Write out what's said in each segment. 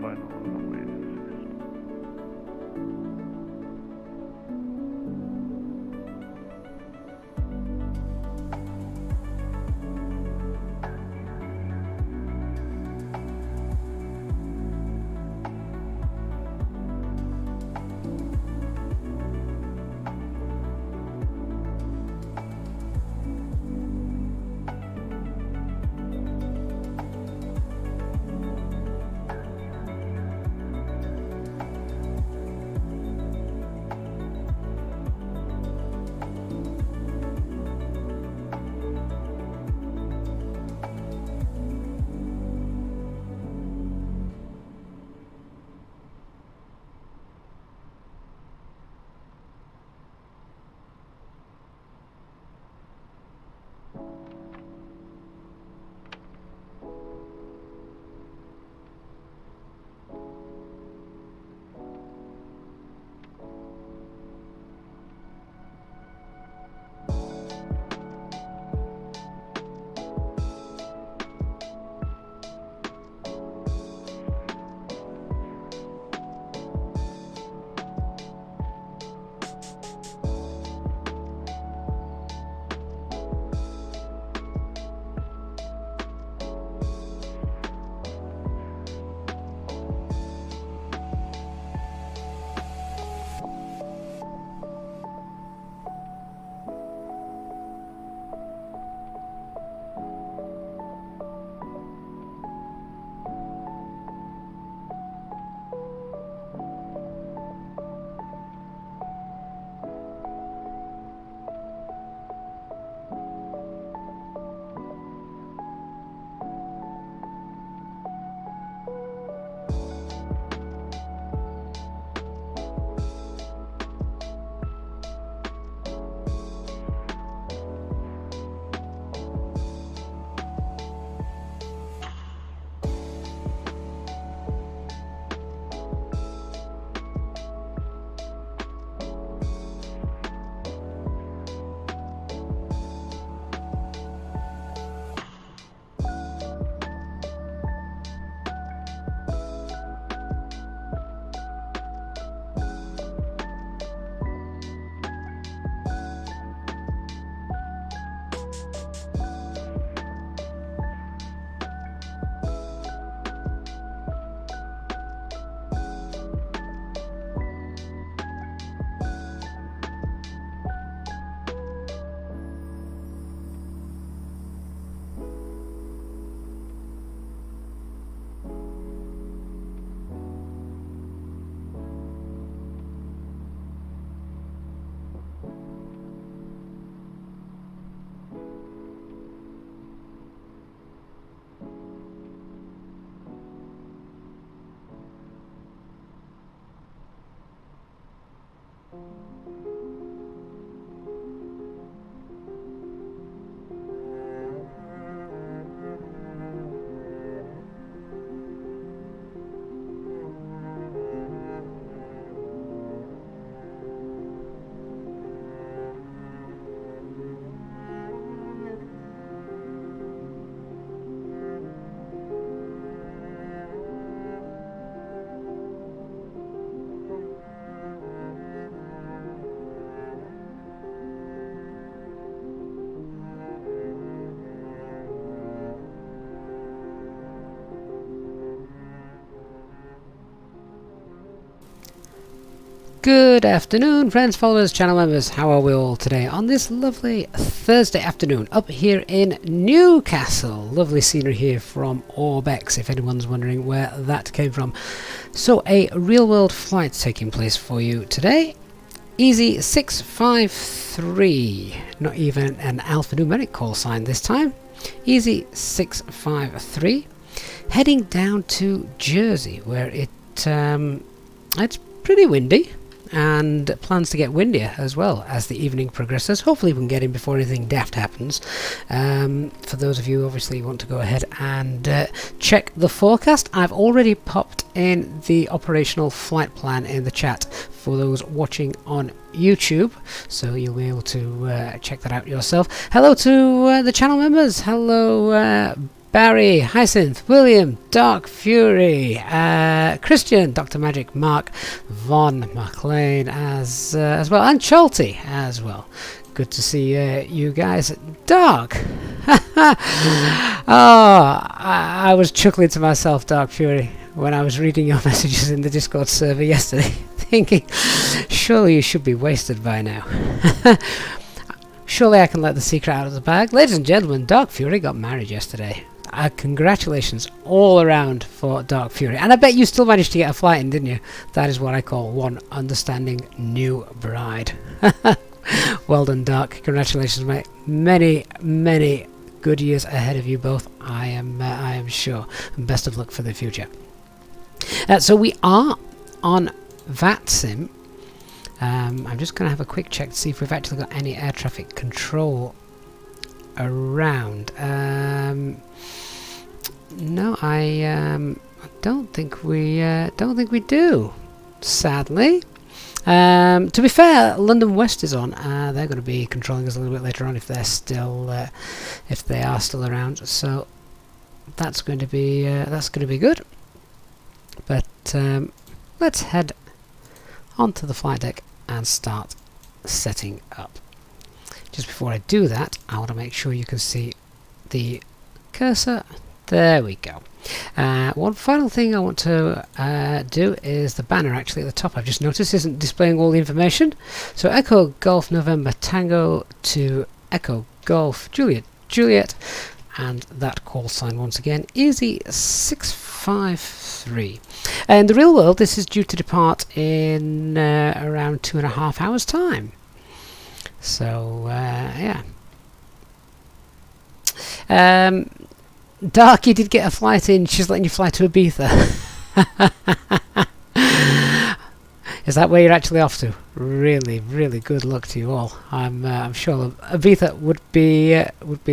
final runway. Good afternoon, friends, followers, channel members. How are we all today on this lovely Thursday afternoon up here in Newcastle? Lovely scenery here from Orbx, if anyone's wondering where that came from. So a real-world flight taking place for you today. Easy 653, not even an alphanumeric call sign this time. Easy 653, heading down to Jersey, where it's pretty windy, and plans to get windier as well as the evening progresses. Hopefully we can get in before anything daft happens. For those of you who obviously want to go ahead and check the forecast, I've already popped in the operational flight plan in the chat for those watching on YouTube, so you'll be able to check that out yourself. Hello to the channel members. Hello Barry, Hyacinth, William, Dark Fury, Christian, Dr. Magic, Mark, Von, McLean as well, and Chalty as well. Good to see you guys. Dark! I was chuckling to myself, Dark Fury, when I was reading your messages in the Discord server yesterday, thinking, surely you should be wasted by now. Surely I can let the secret out of the bag. Ladies and gentlemen, Dark Fury got married yesterday. Congratulations all around for Dark Fury. And I bet you still managed to get a flight in, didn't you? That is what I call one understanding new bride. Well done, Dark. Congratulations, mate. Many, many good years ahead of you both, I am sure. And best of luck for the future. So we are on VATSIM. I'm just going to have a quick check to see if we've actually got any air traffic control around. No, I don't think we do, sadly. To be fair, London West is on. They're going to be controlling us a little bit later on if they're still, if they are still around. So that's going to be good. But let's head onto the flight deck and start setting up. Just before I do that, I want to make sure you can see the cursor. There we go. One final thing I want to do is the banner actually at the top. I've just noticed isn't displaying all the information. So Echo Golf November Tango to Echo Golf Juliet Juliet, and that call sign once again Easy653. In the real world, this is due to depart in around 2.5 hours time. So yeah. Dark, you did get a flight in. She's letting you fly to Ibiza. Is that where you're actually off to? Really, really good luck to you all. I'm sure Ibiza would be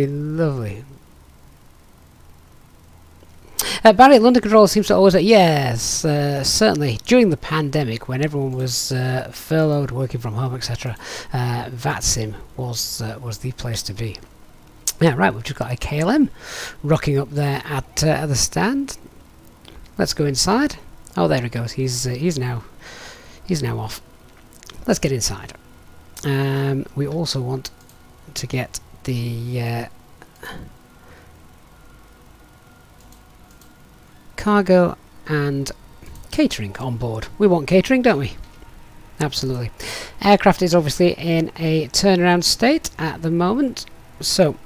lovely. Barry, London Control seems to always... yes, certainly. During the pandemic, when everyone was furloughed, working from home, etc., VATSIM was the place to be. Yeah, right, we've just got a KLM rocking up there at the stand. Let's go inside. Oh, there he goes. He's now off. Let's get inside. We also want to get the cargo and catering on board. We want catering, don't we? Absolutely. Aircraft is obviously in a turnaround state at the moment, so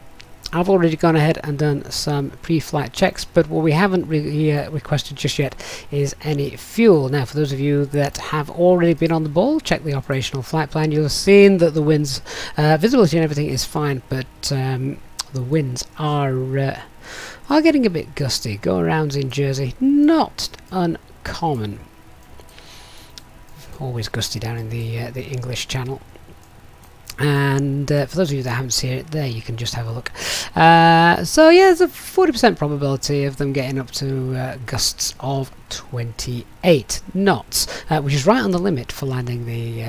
I've already gone ahead and done some pre-flight checks, but what we haven't really requested just yet is any fuel. Now, for those of you that have already been on the ball, check the operational flight plan. You'll have seen that the winds, visibility and everything is fine, but the winds are getting a bit gusty. Go arounds in Jersey, not uncommon. Always gusty down in the English Channel. And for those of you that haven't seen it there, you can just have a look. So yeah, there's a 40% probability of them getting up to gusts of 28 knots, which is right on the limit for landing the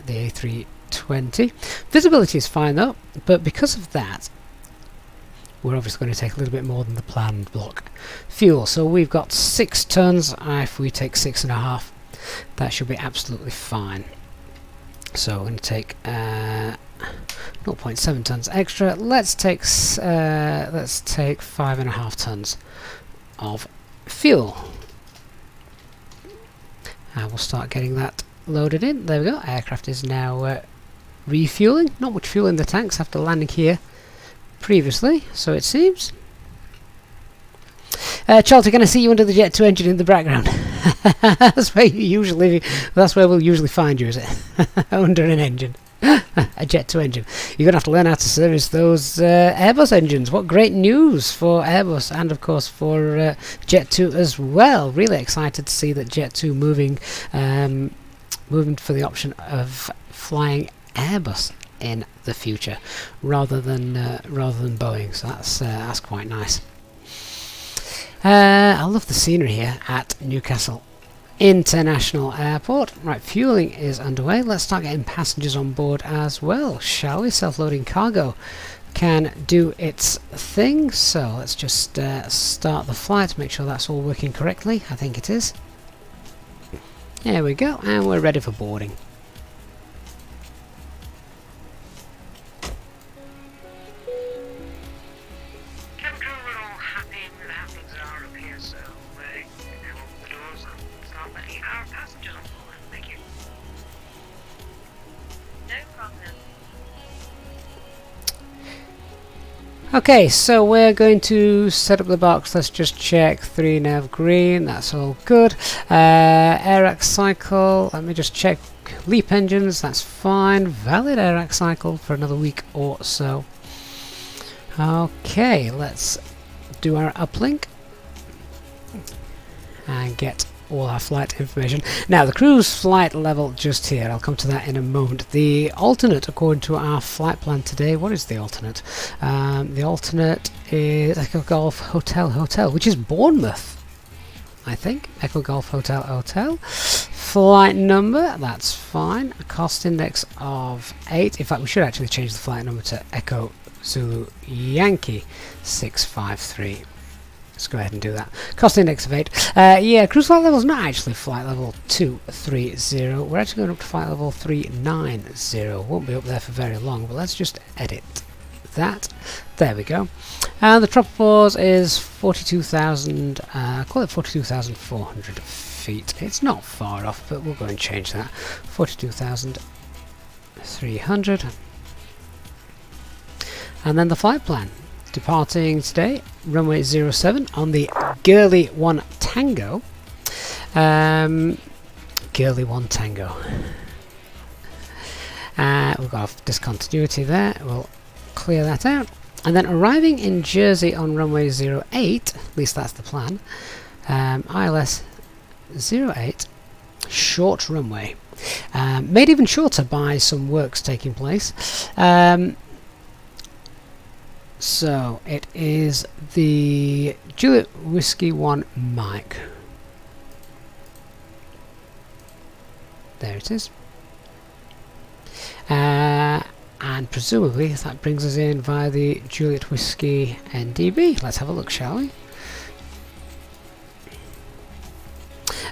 A320. Visibility is fine though, but because of that, we're obviously going to take a little bit more than the planned block fuel. So we've got 6 tons. If we take 6.5, that should be absolutely fine. So we're going to take 0.7 tons extra. Let's take 5.5 tons of fuel, and we'll start getting that loaded in. There we go. Aircraft is now refueling. Not much fuel in the tanks after landing here previously, so it seems. Charles, can I see you under the Jet 2 engine in the background? That's where we'll usually find you, is it? Under an engine. A Jet 2 engine. You're going to have to learn how to service those Airbus engines. What great news for Airbus and of course for Jet 2 as well. Really excited to see that Jet 2 moving for the option of flying Airbus in the future rather than Boeing. So that's quite nice. I love the scenery here at Newcastle International Airport. Right, fueling is underway. Let's start getting passengers on board as well, shall we? Self-loading cargo can do its thing. So let's just start the flight, make sure that's all working correctly. I think it is. There we go, and we're ready for boarding. Okay, so we're going to set up the box. Let's just check 3 nav green, that's all good. Airac cycle, let me just check LEAP engines, that's fine. Valid Airac cycle for another week or so. Okay, let's do our uplink and get all our flight information. Now the cruise flight level just here, I'll come to that in a moment. The alternate according to our flight plan today, what is the alternate? The alternate is Echo Golf Hotel Hotel, which is Bournemouth, I think. Echo Golf Hotel Hotel. Flight number, that's fine. A cost index of 8. In fact, we should actually change the flight number to Echo Zulu Yankee 653. Let's go ahead and do that. Cost index of 8. Yeah, cruise flight level is not actually flight level 230. We're actually going up to flight level 390. Won't be up there for very long, but let's just edit that. There we go. And the tropopause is 42,000. Call it 42,400 feet. It's not far off, but we'll go and change that. 42,300. And then the flight plan. Departing today, runway 07 on the Girly 1 Tango. Girly 1 Tango. We've got a discontinuity there. We'll clear that out. And then arriving in Jersey on runway 08, at least that's the plan. ILS 08, short runway. Made even shorter by some works taking place. So it is the Juliet Whiskey 1 Mike. There it is. And presumably that brings us in via the Juliet Whiskey NDB. Let's have a look, shall we?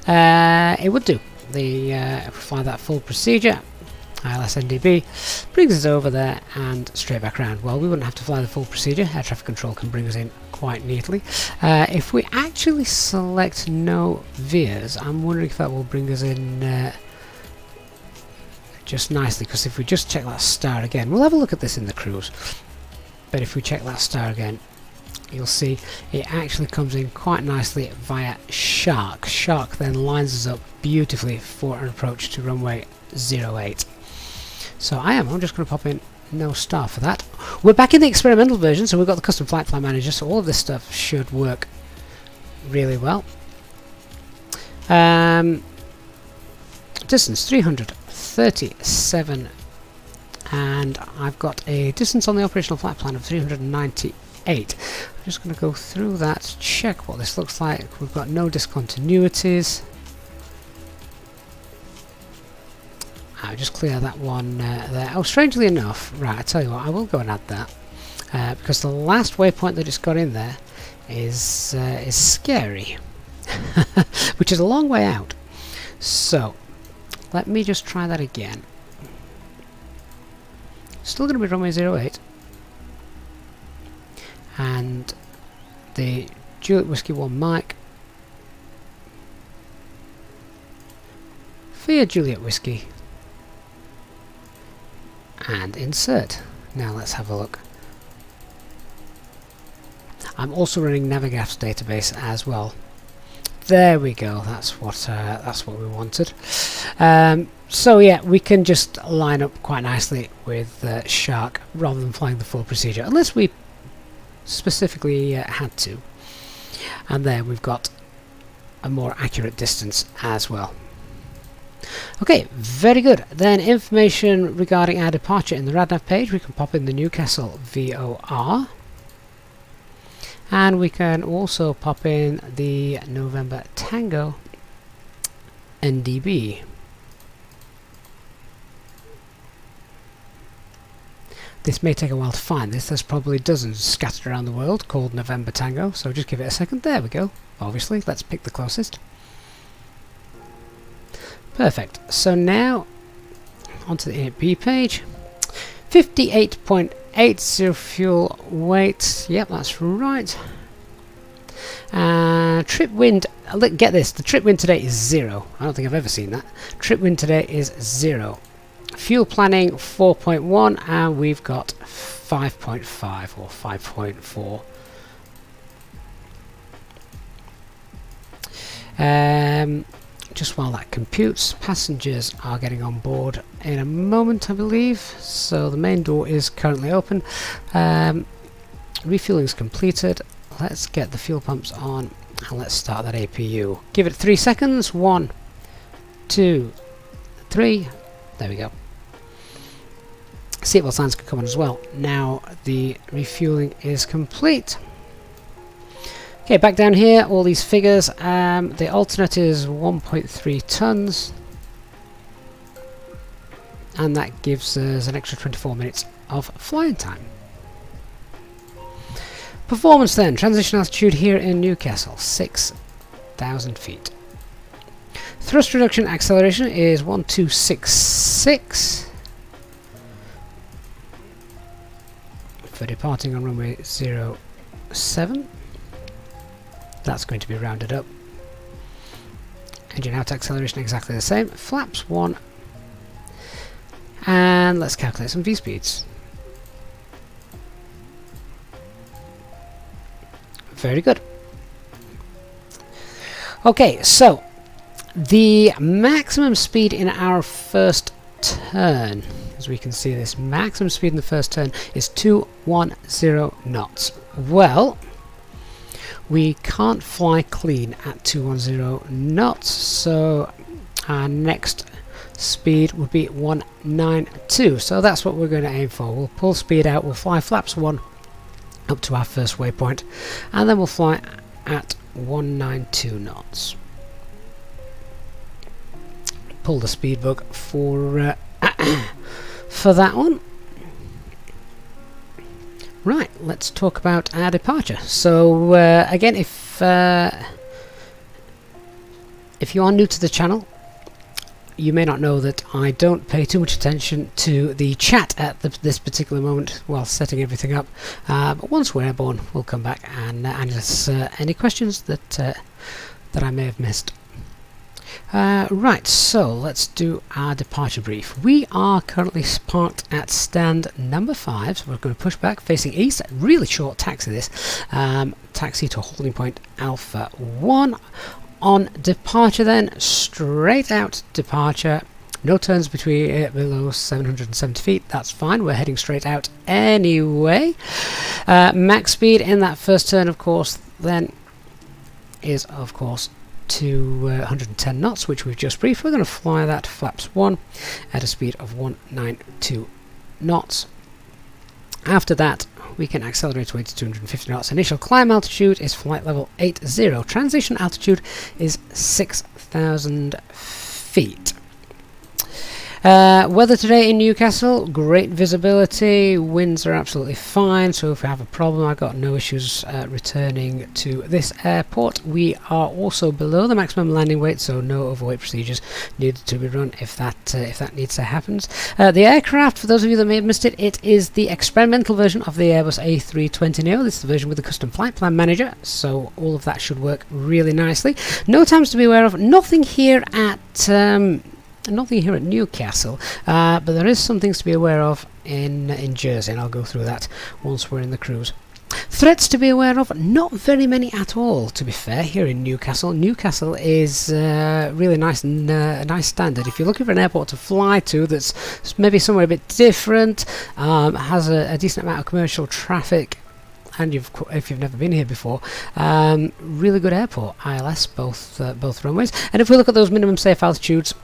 It would do. If we fly that full procedure, ILS NDB brings us over there and straight back around. Well, we wouldn't have to fly the full procedure. Air traffic control can bring us in quite neatly. If we actually select no veers, I'm wondering if that will bring us in just nicely, because if we just check that star again, we'll have a look at this in the cruise, but if we check that star again, you'll see it actually comes in quite nicely via Shark. Shark then lines us up beautifully for an approach to runway 08. So I'm just going to pop in no star for that. We're back in the experimental version, so we've got the custom flight plan manager, so all of this stuff should work really well. Distance 337, and I've got a distance on the operational flight plan of 398. I'm just going to go through that, check what this looks like. We've got no discontinuities. I'll just clear that one there. Oh, strangely enough, right, I tell you what, I will go and add that because the last waypoint that it's got in there is scary, which is a long way out. So let me just try that again. Still going to be runway 08, and the Juliet Whiskey 1 Mike via Juliet Whiskey. And insert. Now let's have a look. I'm also running Navigraph's database as well. There we go. That's what we wanted. So yeah, we can just line up quite nicely with Shark rather than flying the full procedure, unless we specifically had to. And there we've got a more accurate distance as well. Okay, very good. Then information regarding our departure in the RadNav page. We can pop in the Newcastle VOR, and we can also pop in the November Tango NDB. this may take a while to find this. There's probably dozens scattered around the world called November Tango, so just give it a second. There we go. Obviously, let's pick the closest. Perfect. So now onto the A&P page. 58.80 fuel weight. Yep, that's right. Trip wind. Get this. The trip wind today is 0. I don't think I've ever seen that. Trip wind today is 0. Fuel planning 4.1, and we've got 5.5 or 5.4. Just while that computes, passengers are getting on board in a moment, I believe. So the main door is currently open. Refueling is completed. Let's get the fuel pumps on and let's start that APU. Give it 3 seconds. 1, 2, 3. There we go. Seatbelt signs can come on as well. Now the refueling is complete. Okay, back down here, all these figures. The alternate is 1.3 tons, and that gives us an extra 24 minutes of flying time. Performance then. Transition altitude here in Newcastle, 6,000 feet. Thrust reduction acceleration is 1266 for departing on runway 07. That's going to be rounded up. Engine out acceleration exactly the same. Flaps 1. And let's calculate some V-speeds. Very good. Okay, so the maximum speed in our first turn, as we can see, this maximum speed in the first turn is 210 knots. Well, we can't fly clean at 210 knots, so our next speed would be 192. So that's what we're going to aim for. We'll pull speed out, we'll fly flaps 1 up to our first waypoint, and then we'll fly at 192 knots. Pull the speed book for for that one. Right, let's talk about our departure. So again, if you are new to the channel, you may not know that I don't pay too much attention to the chat at this particular moment while setting everything up. But once we're airborne, we'll come back and answer any questions that I may have missed. Right, so let's do our departure brief. We are currently parked at stand number 5, so we're going to push back facing east. Really short taxi this. Taxi to holding point Alpha 1. On departure then, straight out departure. No turns between below 770 feet, that's fine, we're heading straight out anyway. Max speed in that first turn, of course, then is, of course, to 110 knots, which we've just briefed. We're going to fly that flaps 1 at a speed of 192 knots. After that, we can accelerate away to 250 knots. Initial climb altitude is flight level 80. Transition altitude is 6,000 feet. Weather today in Newcastle, great visibility, winds are absolutely fine, so if we have a problem, I've got no issues returning to this airport. We are also below the maximum landing weight, so no overweight procedures needed to be run if that needs to happen. The aircraft, for those of you that may have missed it, it is the experimental version of the Airbus A320neo. This is the version with the custom flight plan manager, so all of that should work really nicely. No times to be aware of, nothing here at Newcastle, but there is some things to be aware of in Jersey, and I'll go through that once we're in the cruise. Threats to be aware of, not very many at all, to be fair, here in Newcastle. Newcastle is really nice and nice standard. If you're looking for an airport to fly to that's maybe somewhere a bit different, has a decent amount of commercial traffic, and if you've never been here before, really good airport, ILS, both runways. And if we look at those minimum safe altitudes,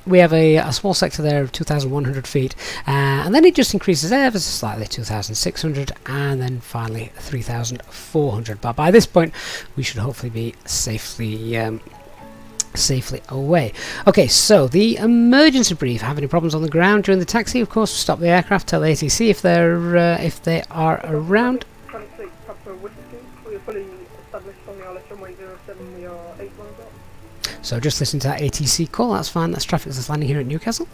we have a small sector there of 2,100 feet, and then it just increases ever so slightly, 2,600, and then finally 3,400. But by this point, we should hopefully be safely safely away. Okay, so the emergency brief. Have any problems on the ground during the taxi? Of course, stop the aircraft, tell the ATC if they are around. So just listen to that ATC call, that's fine, that's traffic that's landing here at Newcastle.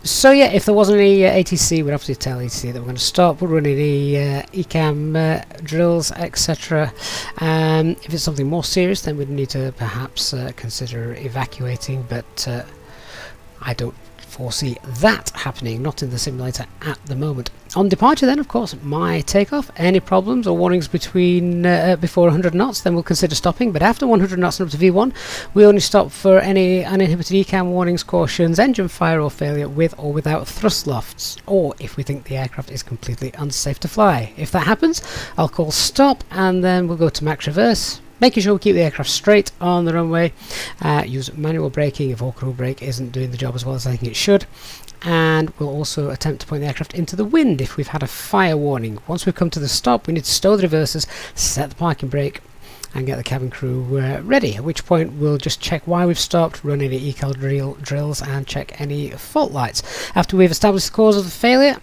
So yeah, if there wasn't any ATC, we'd obviously tell ATC that we're going to stop, we're running the ECAM drills, etc. If it's something more serious, then we'd need to perhaps consider evacuating, but I don't foresee that happening, not in the simulator at the moment. On departure then, of course, my takeoff. Any problems or warnings between before 100 knots, then we'll consider stopping, but after 100 knots and up to V1, we only stop for any uninhibited ECAM warnings, cautions, engine fire or failure with or without thrust lofts, or if we think the aircraft is completely unsafe to fly. If that happens, I'll call stop and then we'll go to max reverse, making sure we keep the aircraft straight on the runway, use manual braking if all-crew brake isn't doing the job as well as I think it should, and we'll also attempt to point the aircraft into the wind if we've had a fire warning. Once we've come to the stop, we need to stow the reversers, set the parking brake, and get the cabin crew ready, at which point we'll just check why we've stopped, run any ecal drills, and check any fault lights. After we've established the cause of the failure,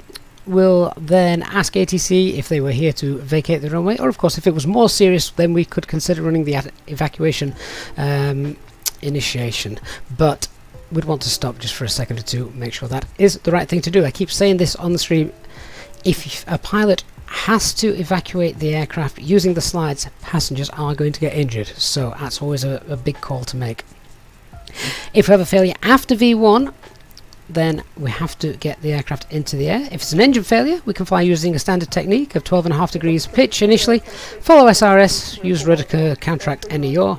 we'll then ask ATC if they were here to vacate the runway, or of course if it was more serious then we could consider running the evacuation initiation, but we'd want to stop just for a second or two, make sure that is the right thing to do. I keep saying this on the stream, if a pilot has to evacuate the aircraft using the slides, passengers are going to get injured, so that's always a big call to make. If we have a failure after V1, then we have to get the aircraft into the air. If it's an engine failure, we can fly using a standard technique of 12.5 degrees pitch initially, follow SRS, use rudder curve, counteract any yaw.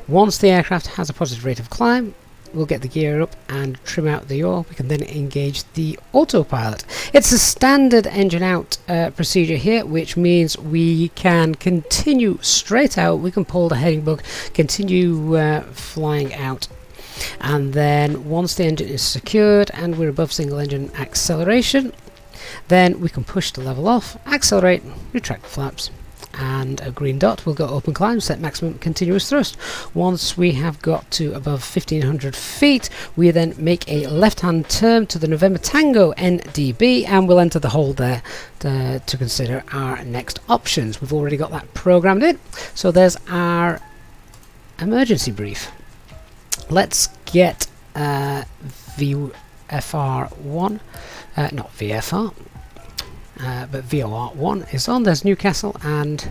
Once the aircraft has a positive rate of climb, we'll get the gear up and trim out the yaw. We can then engage the autopilot. It's a standard engine out procedure here, which means we can continue straight out, we can pull the heading bug, continue flying out. And then once the engine is secured and we're above single engine acceleration, then we can push the level off, accelerate, retract the flaps, and a green dot will go open climb, set maximum continuous thrust. Once we have got to above 1500 feet, we then make a left hand turn to the November Tango NDB and we'll enter the hold there to consider our next options. We've already got that programmed in, so there's our emergency brief. Let's get VFR1, not VFR, but VOR1 is on. There's Newcastle, and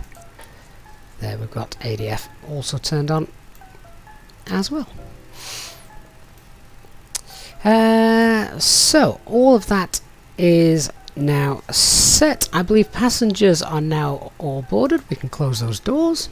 there we've got ADF also turned on as well. So all of that is now set. I believe passengers are now all boarded. We can close those doors.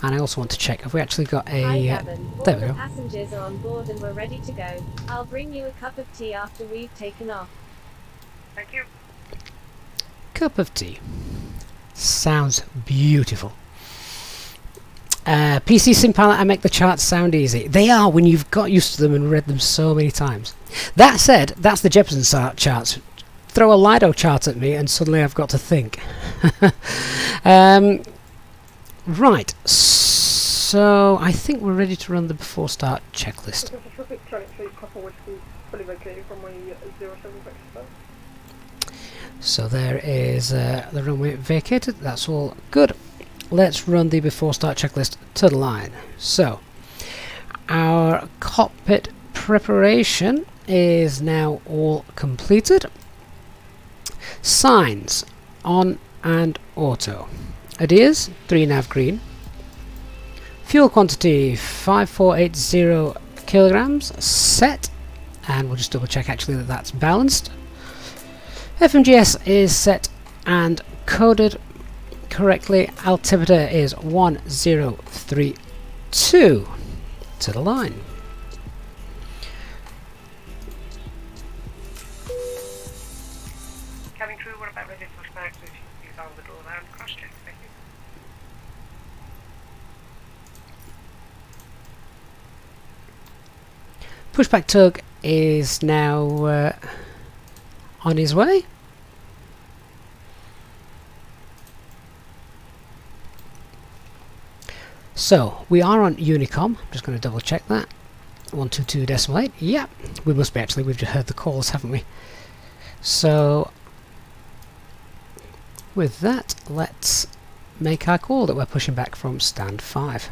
And I also want to check if we actually got a... Hi, Gavin. there we go. Passengers are on board and we're ready to go. I'll bring you a cup of tea after we've taken off. Thank you. Cup of tea. Sounds beautiful. Easyjetsimpilot, I make the charts sound easy. They are when you've got used to them and read them so many times. That said, that's the Jepson charts. Throw a Lido chart at me and suddenly I've got to think. Right, so I think we're ready to run the before start checklist. So there is the runway vacated, that's all good. Let's run the before start checklist to the line. So, our cockpit preparation is now all completed. Signs, on and auto. Ideas, 3 nav green. Fuel quantity, 5480 kilograms, set. And we'll just double check actually that that's balanced. FMGS is set and coded correctly. Altimeter is 1032 to the line. Cabin crew, what about ready for pushback? So if you can follow the door around, cross check. Thank you. Pushback tug is now on his way. So we are on Unicom. I'm just going to double check that. 122.8. Yeah, we must be actually. We've just heard the calls, haven't we? So with that, let's make our call that we're pushing back from stand 5.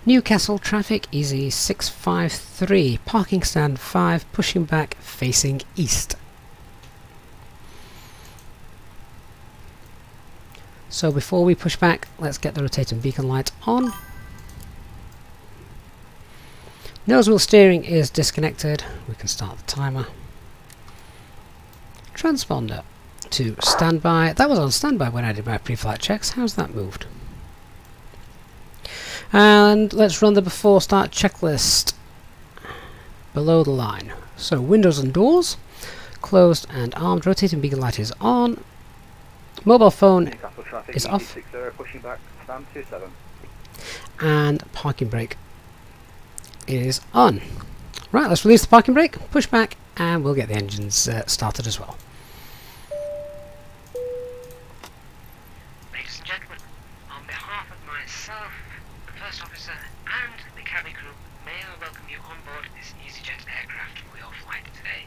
Newcastle traffic, Easy 653, parking stand 5, pushing back facing east. So before we push back, let's get the rotating beacon light on. Nose wheel steering is disconnected. We can start the timer. Transponder to standby. That was on standby when I did my pre-flight checks. How's that moved? And let's run the before start checklist below the line. So windows and doors closed and armed. Rotating beacon light is on. Mobile phone is off. Pushing back, stand 27. And parking brake is on. Right, let's release the parking brake, push back, and we'll get the engines started as well. Ladies and gentlemen, on behalf of myself, the first officer, and the cabin crew, may I welcome you on board this Easyjet aircraft for your flight today.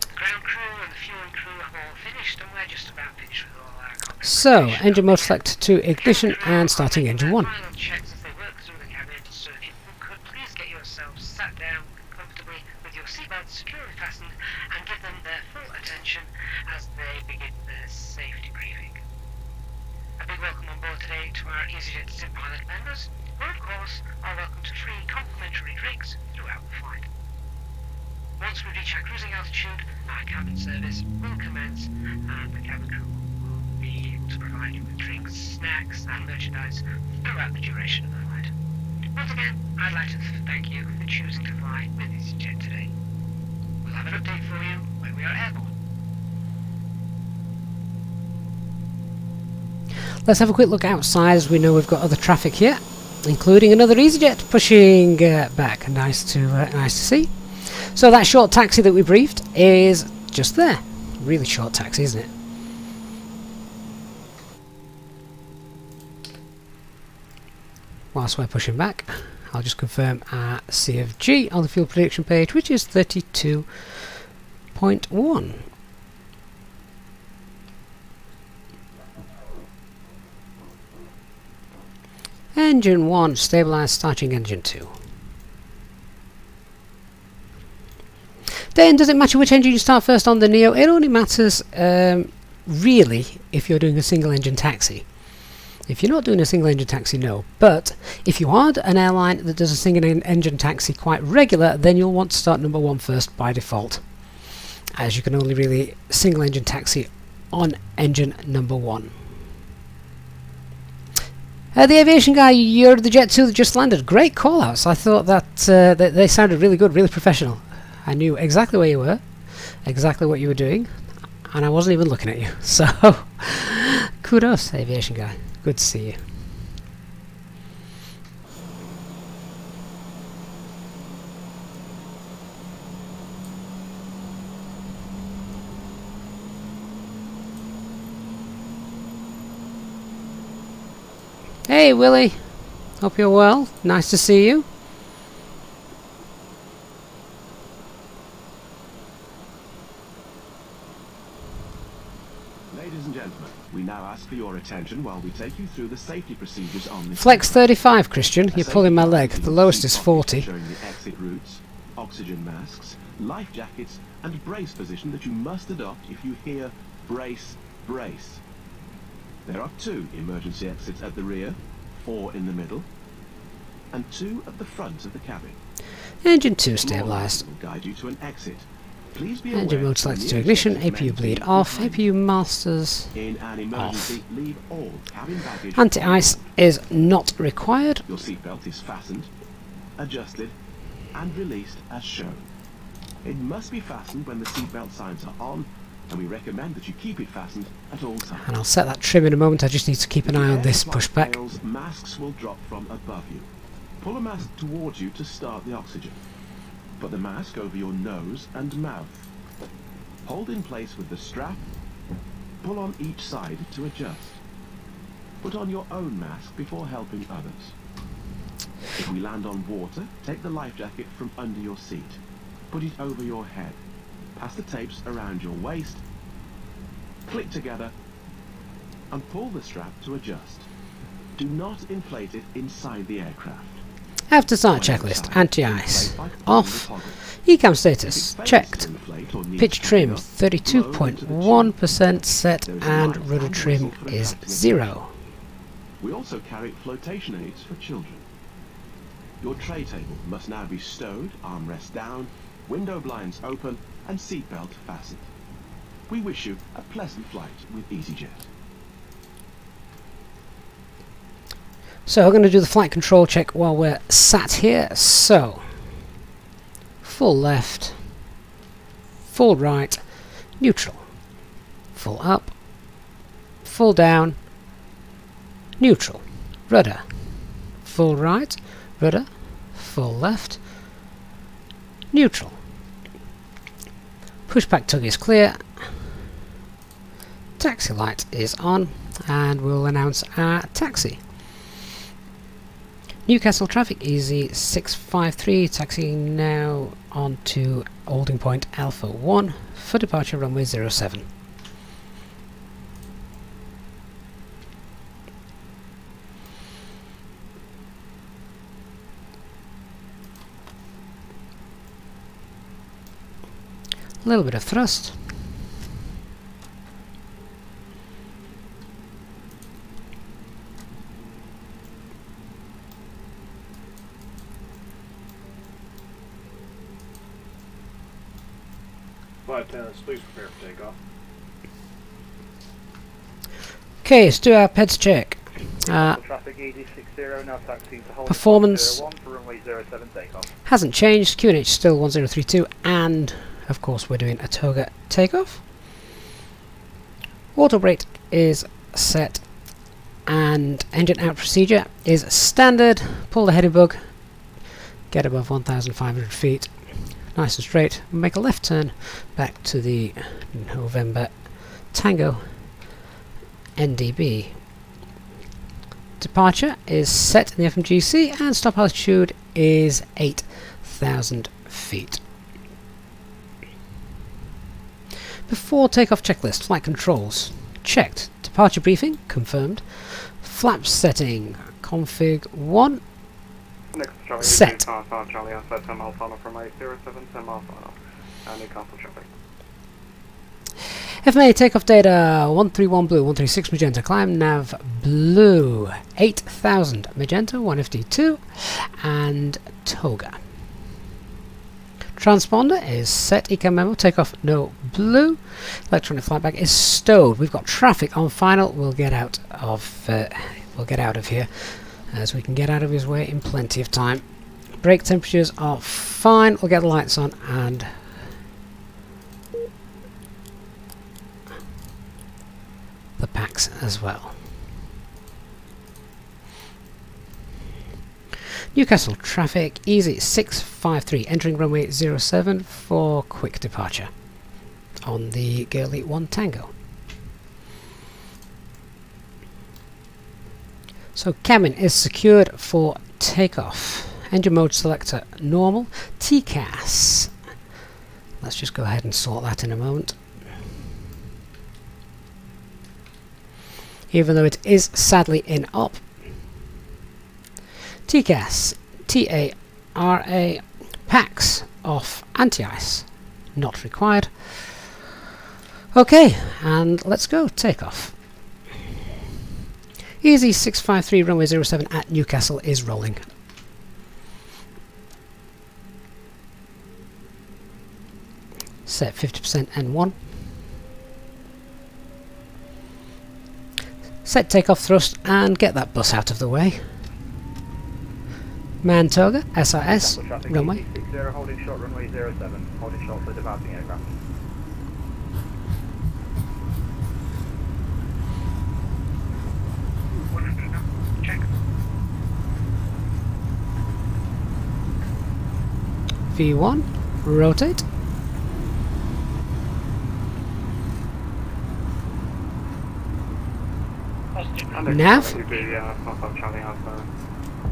The ground crew and the fueling crew have all finished, and we're just about finished with all our cockpit So, preparation. engine mode select to ignition and starting engine 1. Final checks as they work through the cabin, so if you could please get yourselves sat down comfortably with your seatbelts securely fastened and give them their full attention as they begin their safety briefing. A big welcome on board today to our Easyjetsimpilot members, who of course are welcome to free complimentary drinks throughout the flight. Once we reach our cruising altitude, our cabin service will commence and the cabin crew will be able to provide you with drinks, snacks and merchandise throughout the duration of the flight. Once again, I'd like to thank you for choosing to fly with Easyjet today. We'll have an update for you when we are airborne. Let's have a quick look outside as we know we've got other traffic here, including another Easyjet pushing back. Nice to see. So that short taxi that we briefed is just there. Really short taxi, isn't it? Whilst we're pushing back, I'll just confirm our CFG on the fuel prediction page, which is 32.1. Engine 1 stabilised, starting engine 2. Then does it matter which engine you start first on the Neo? It only matters really if you're doing a single engine taxi. If you're not doing a single engine taxi, no. But if you are an airline that does a single engine taxi quite regular, then you'll want to start number 1 first by default, as you can only really single engine taxi on engine number 1. The aviation guy, you're the Jet 2 that just landed. Great call outs. I thought that they sounded really good, really professional. I knew exactly where you were, exactly what you were doing, and I wasn't even looking at you. So, kudos, aviation guy. Good to see you. Hey Willie, hope you're well. Nice to see you. Ladies and gentlemen, we now ask for your attention while we take you through the safety procedures on this. Flex 35, Christian. You're pulling my leg. The lowest is 40. Showing the exit routes, oxygen masks, life jackets, and brace position that you must adopt if you hear brace, brace. There are 2 emergency exits at the rear, 4 in the middle, and 2 at the front of the cabin. Engine 2 stabilised. Will guide you to an exit. Please be Engine aware mode that selected the to ignition. exit is APU meant to bleed be off. behind APU masters. In an emergency, leave all cabin baggage. Anti-ice is not required. Your seatbelt is fastened, adjusted, and released as shown. It must be fastened when the seatbelt signs are on, and we recommend that you keep it fastened at all times. And I'll set that trim in a moment. I just need to keep an eye on this If the air pushback. fails, masks will drop from above you. Pull a mask towards you to start the oxygen. Put the mask over your nose and mouth. Hold in place with the strap. Pull on each side to adjust. Put on your own mask before helping others. If we land on water, take the life jacket from under your seat. Put it over your head. Pass the tapes around your waist. Click together and pull the strap to adjust. Do not inflate it inside the aircraft. After start checklist, anti-ice, off, ECAM status, checked, pitch trim 32.1% set and rudder trim is 0. We also carry flotation aids for children. Your tray table must now be stowed, armrest down, window blinds open and seatbelt fastened. We wish you a pleasant flight with Easyjet. So we're going to do the flight control check while we're sat here. So, full left, full right, neutral, full up, full down, neutral, rudder, full right, rudder, full left, neutral. Pushback tug is clear, taxi light is on, and we'll announce our taxi. Newcastle traffic, easy 653, taxiing now on to holding point Alpha 1 for departure runway 07. A little bit of thrust. Flight attendants, please prepare for takeoff. Okay, let's do our PEDS check. Traffic ED60, now taxiing to hold Performance 1 for runway 07 takeoff. hasn't changed, QNH still 1032, and of course we're doing a toga takeoff. Auto brake is set and engine out procedure is standard. Pull the heading bug, get above 1,500 feet, nice and straight, make a left turn back to the November Tango NDB. Departure is set in the FMGC and stop altitude is 8,000 feet. Before takeoff checklist, flight controls checked, departure briefing confirmed, flaps setting config 1 Next Charlie, set. Charlie outside 10 mile final from 807, 10 mile final. Newcastle traffic. FMA takeoff data 131 blue, 136 magenta, climb nav blue, 8,000 magenta, 152, and toga. Transponder is set, ECAM memo, takeoff no blue, electronic flight bag is stowed. We've got traffic on final. We'll get out of here, as we can get out of his way in plenty of time. Brake temperatures are fine. We'll get the lights on and the packs as well. Newcastle traffic, easy 653, entering runway 07 for quick departure on the Girly 1 Tango. So cabin is secured for takeoff. Engine mode selector normal. TCAS. Let's just go ahead and sort that in a moment. Even though it is sadly in op. TCAS, TARA, packs off anti-ice, not required. Okay, and let's go, takeoff. Easy 653 runway 07 at Newcastle is rolling. Set 50% N1. Set takeoff thrust and get that bus out of the way. Man toga, SRS, runway. 60, holding short runway 07, holding short for departing aircraft. Check. V1, rotate. Nav. UB, South Charlie Alpha.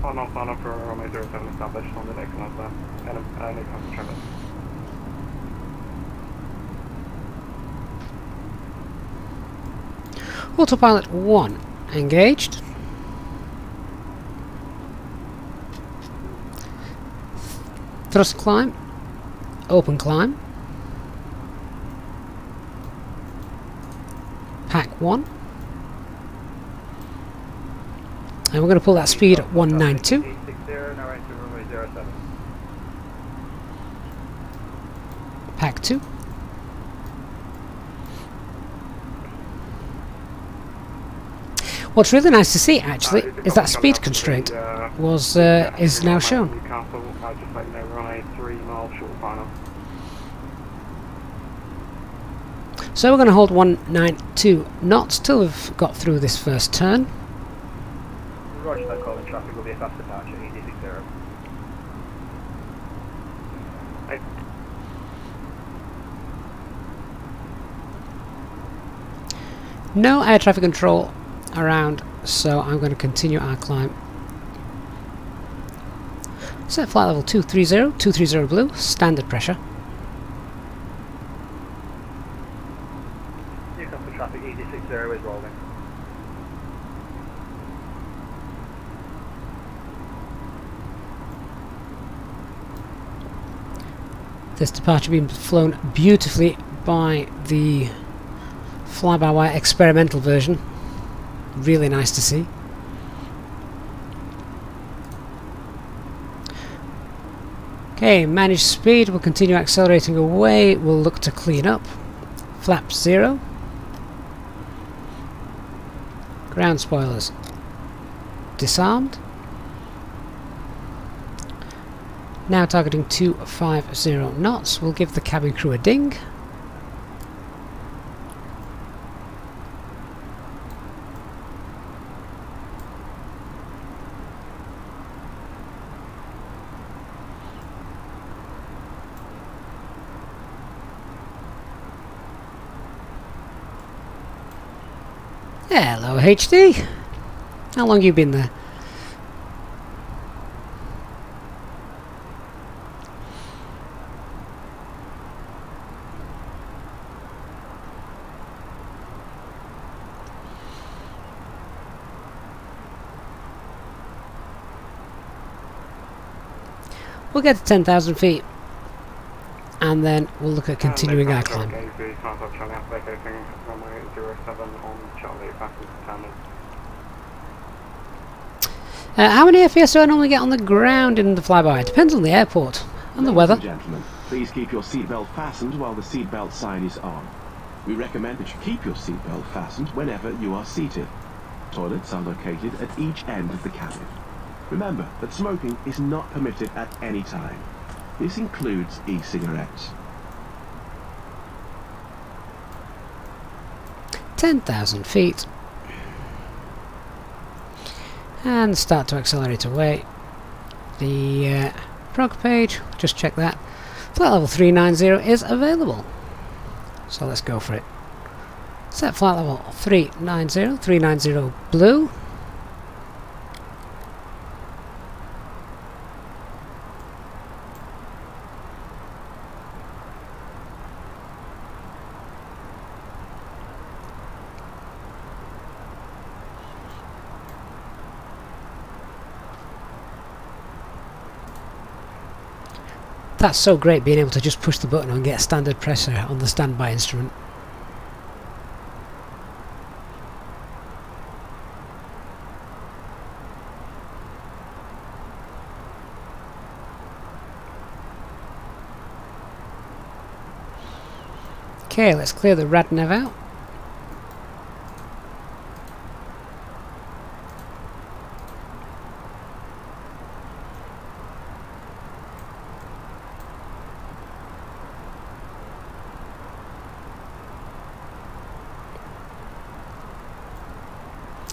On final for runway 07 established on the next Alpha. Newcastle Trevor. Autopilot 1 engaged. Thrust climb. Open climb. Pack 1. And we're going to pull that speed at 192. E60, now entering runway 07. Pack 2. What's really nice to see actually is that speed constraint is now shown. Newcastle, just let you know we're on a 3 mile short final. So we're going to hold 192 knots till we've got through this first turn. Roger that, calling traffic will be a fast departure, E60. No air traffic control around, so I'm going to continue our climb. Set flight level 230, 230 blue, standard pressure. Newcastle traffic, Easy60 is rolling. This departure being flown beautifully by the Fly-by-Wire experimental version. Really nice to see. Okay, manage speed. We'll continue accelerating away. We'll look to clean up. Flap 0. Ground spoilers disarmed. Now targeting 250 knots. We'll give the cabin crew a ding. Hello HD. How long you been there? We'll get to 10,000 feet and then we'll look at continuing our climb. How many FPS do I normally get on the ground in the flyby? It depends on the airport and the weather. Ladies and gentlemen, please keep your seatbelt fastened while the seatbelt sign is on. We recommend that you keep your seatbelt fastened whenever you are seated. Toilets are located at each end of the cabin. Remember that smoking is not permitted at any time. This includes e-cigarettes. 10,000 feet. And start to accelerate away. The prog page, just check that. Flight level 390 is available. So let's go for it. Set flight level 390, 390 blue. That's so great being able to just push the button and get standard pressure on the standby instrument. Okay, let's clear the RadNav out.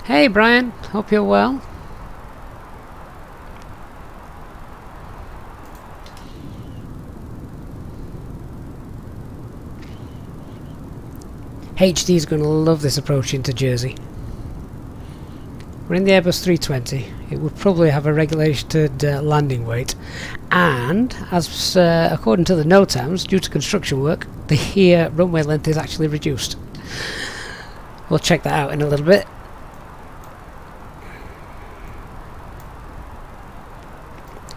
Hey Brian, hope you're well. HD's going to love this approach into Jersey. We're in the Airbus 320. It would probably have a regulated landing weight, and as according to the NOTAMs, due to construction work, the runway length is actually reduced. We'll check that out in a little bit.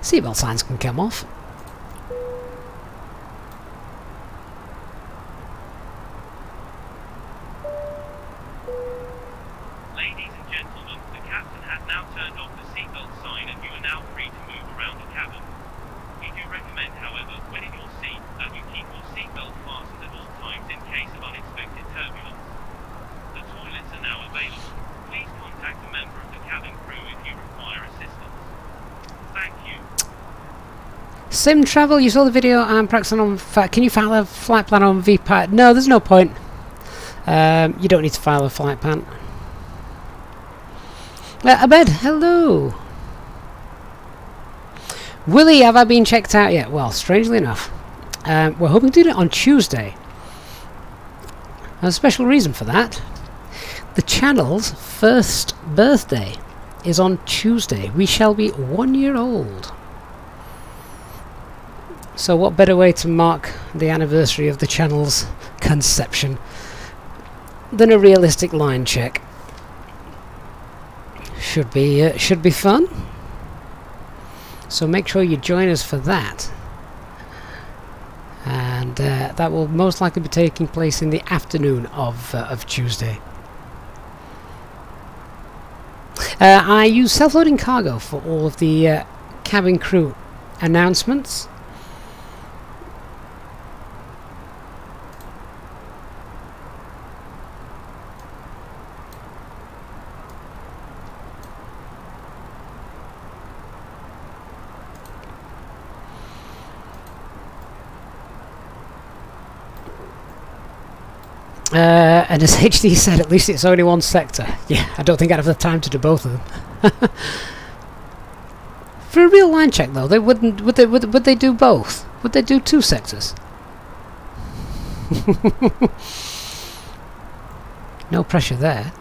Seatbelt signs can come off. Ladies and gentlemen, the captain has now turned off the seatbelt sign and you are now free to move around the cabin. We do recommend, however, when in your seat, that you keep your seatbelt fastened at all times in case of unexpected turbulence. The toilets are now available. Please contact a member of the cabin crew if you require assistance. Thank you. Sim Travel, you saw the video. I'm practicing on. Can you file a flight plan on VPAT? No, there's no point. You don't need to file a flight plan. Abed, hello. Willie, have I been checked out yet? Well, strangely enough, we're hoping to do it on Tuesday. There's a special reason for that. The channel's first birthday is on Tuesday. We shall be 1 year old. So what better way to mark the anniversary of the channel's conception than a realistic line check? Should be fun. So make sure you join us for that. And that will most likely be taking place in the afternoon of Tuesday. I use self-loading cargo for all of the cabin crew announcements. And as HD said, at least it's only one sector. Yeah, I don't think I'd have the time to do both of them. For a real line check, though, they wouldn't. Would they do both? Would they do 2 sectors? No pressure there.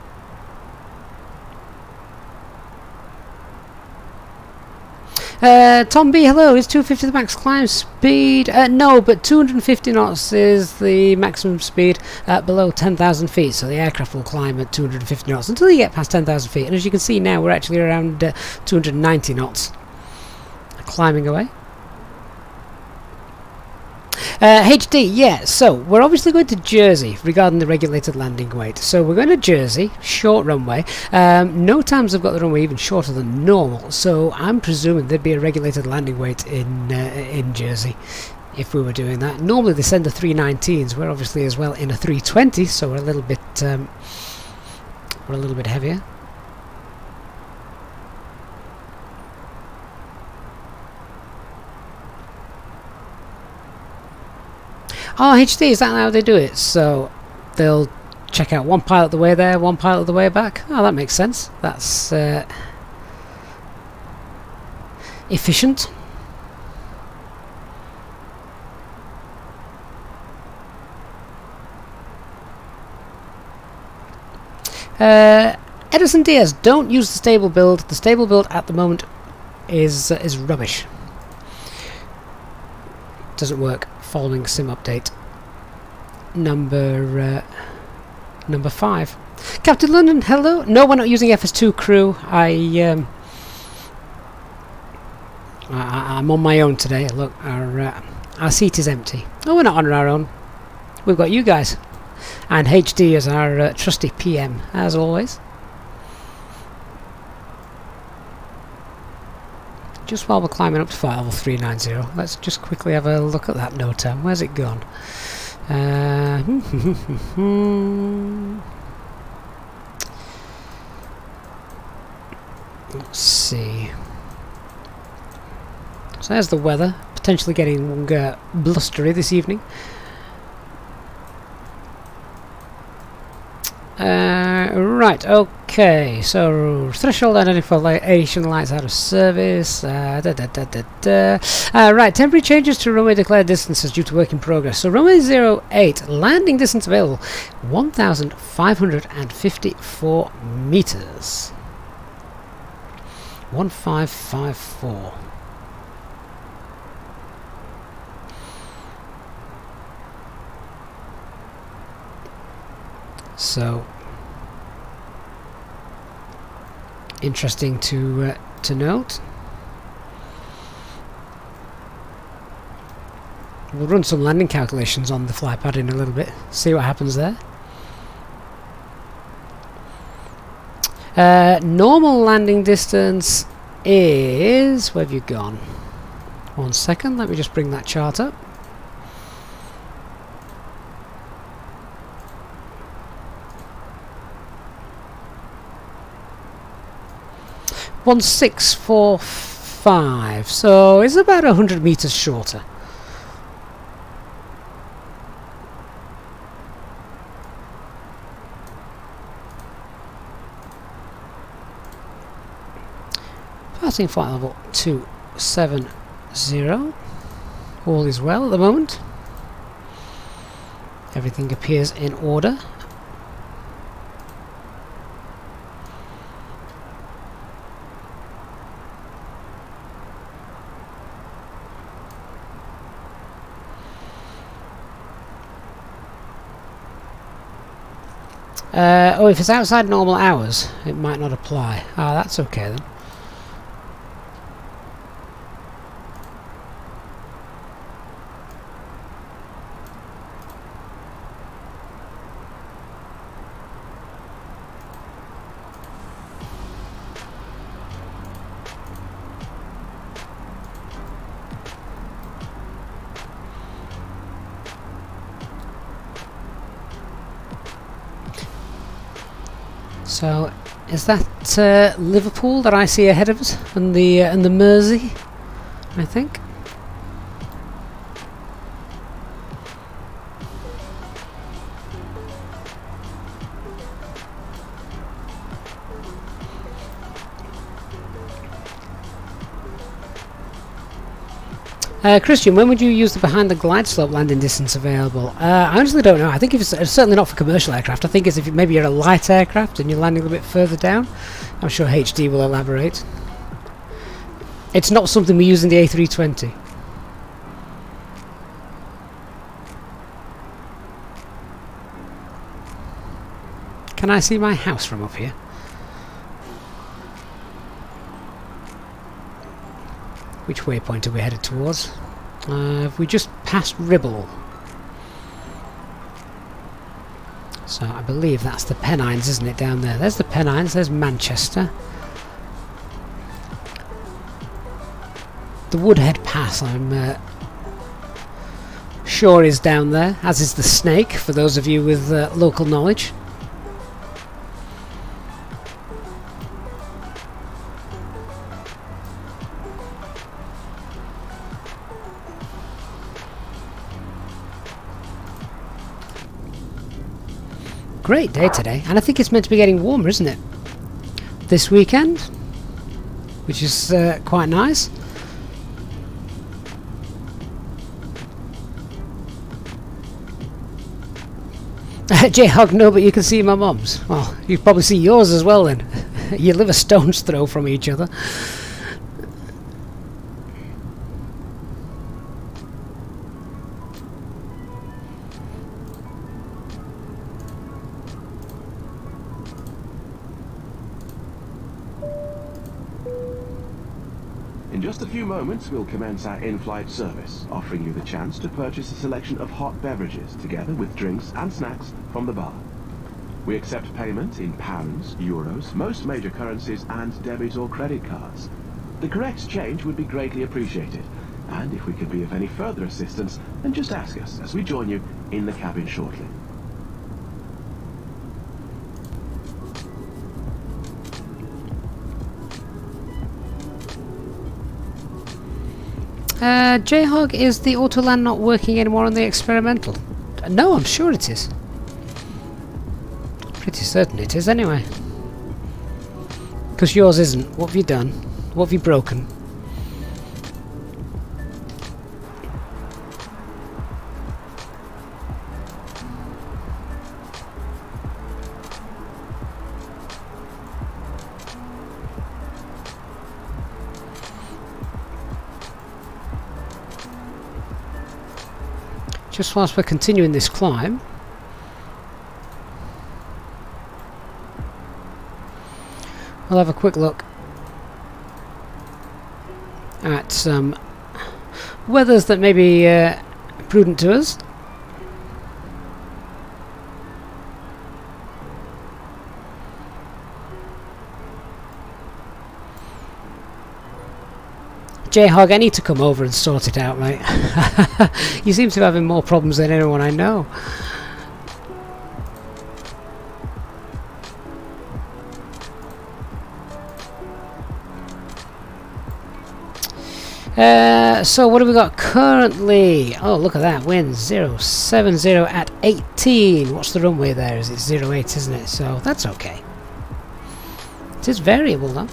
Tom B, hello. Is 250 the max climb speed? No, but 250 knots is the maximum speed below 10,000 feet. So the aircraft will climb at 250 knots until you get past 10,000 feet. And as you can see now, we're actually around 290 knots, climbing away. HD, yeah, so we're obviously going to Jersey regarding the regulated landing weight. So we're going to Jersey, short runway. NOTAMs have got the runway even shorter than normal, so I'm presuming there'd be a regulated landing weight in Jersey if we were doing that. Normally they send the 319s. We're obviously as well in a 320, so we're a little bit heavier. Oh, HD, is that how they do it? So they'll check out one pilot the way there, one pilot the way back. Oh, that makes sense. That's efficient. Edison Diaz, don't use the stable build. The stable build at the moment is rubbish. Doesn't work. Following sim update number 5. Captain London, hello. No, we're not using FS2 crew. I'm on my own today. Look, our seat is empty. Oh, we're not on our own. We've got you guys, and HD as our trusty PM as always. Just while we're climbing up to flight level 390, let's just quickly have a look at that NOTAM. Where's it gone? Let's see. So there's the weather, potentially getting blustery this evening. Right, okay, so threshold identification lights out of service. Right, temporary changes to runway declared distances due to work in progress. So runway 08, landing distance available 1,554 meters. 1554. So interesting to note. We'll run some landing calculations on the flypad in a little bit, see what happens there. Normal landing distance is... where have you gone? 1 second, let me just bring that chart up. $1,645, so it's about 100 meters shorter. Passing flight level 270. All is well at the moment. Everything appears in order. Oh, if it's outside normal hours, it might not apply. Ah, that's okay then. So, is that Liverpool that I see ahead of us, and the Mersey, I think? Christian, when would you use the behind the glide slope landing distance available? I honestly don't know. I think if it's certainly not for commercial aircraft. I think it's if maybe you're a light aircraft and you're landing a little bit further down. I'm sure HD will elaborate. It's not something we use in the A320. Can I see my house from up here? Which waypoint are we headed towards? Have we just passed Ribble? So I believe that's the Pennines, isn't it, down there? There's the Pennines, there's Manchester. The Woodhead Pass, I'm sure is down there, as is the Snake, for those of you with local knowledge. Great day today, and I think it's meant to be getting warmer, isn't it? This weekend, which is quite nice. J-Hog, no, but you can see my mum's. Well, you can probably see yours as well then. You live a stone's throw from each other. In just a few moments, we'll commence our in-flight service, offering you the chance to purchase a selection of hot beverages, together with drinks and snacks from the bar. We accept payment in pounds, euros, most major currencies, and debit or credit cards. The correct change would be greatly appreciated, and if we could be of any further assistance, then just ask us as we join you in the cabin shortly. J-Hog, is the autoland not working anymore on the experimental? No, I'm sure it is. Pretty certain it is anyway. Because yours isn't. What have you done? What have you broken? Just whilst we're continuing this climb, we'll have a quick look at some weathers that may be prudent to us. J-Hog, I need to come over and sort it out, mate. You seem to be having more problems than anyone I know. So what have we got currently? Oh, look at that, wind 070 at 18. What's the runway there? Is it 08, isn't it? So that's okay. It is variable though.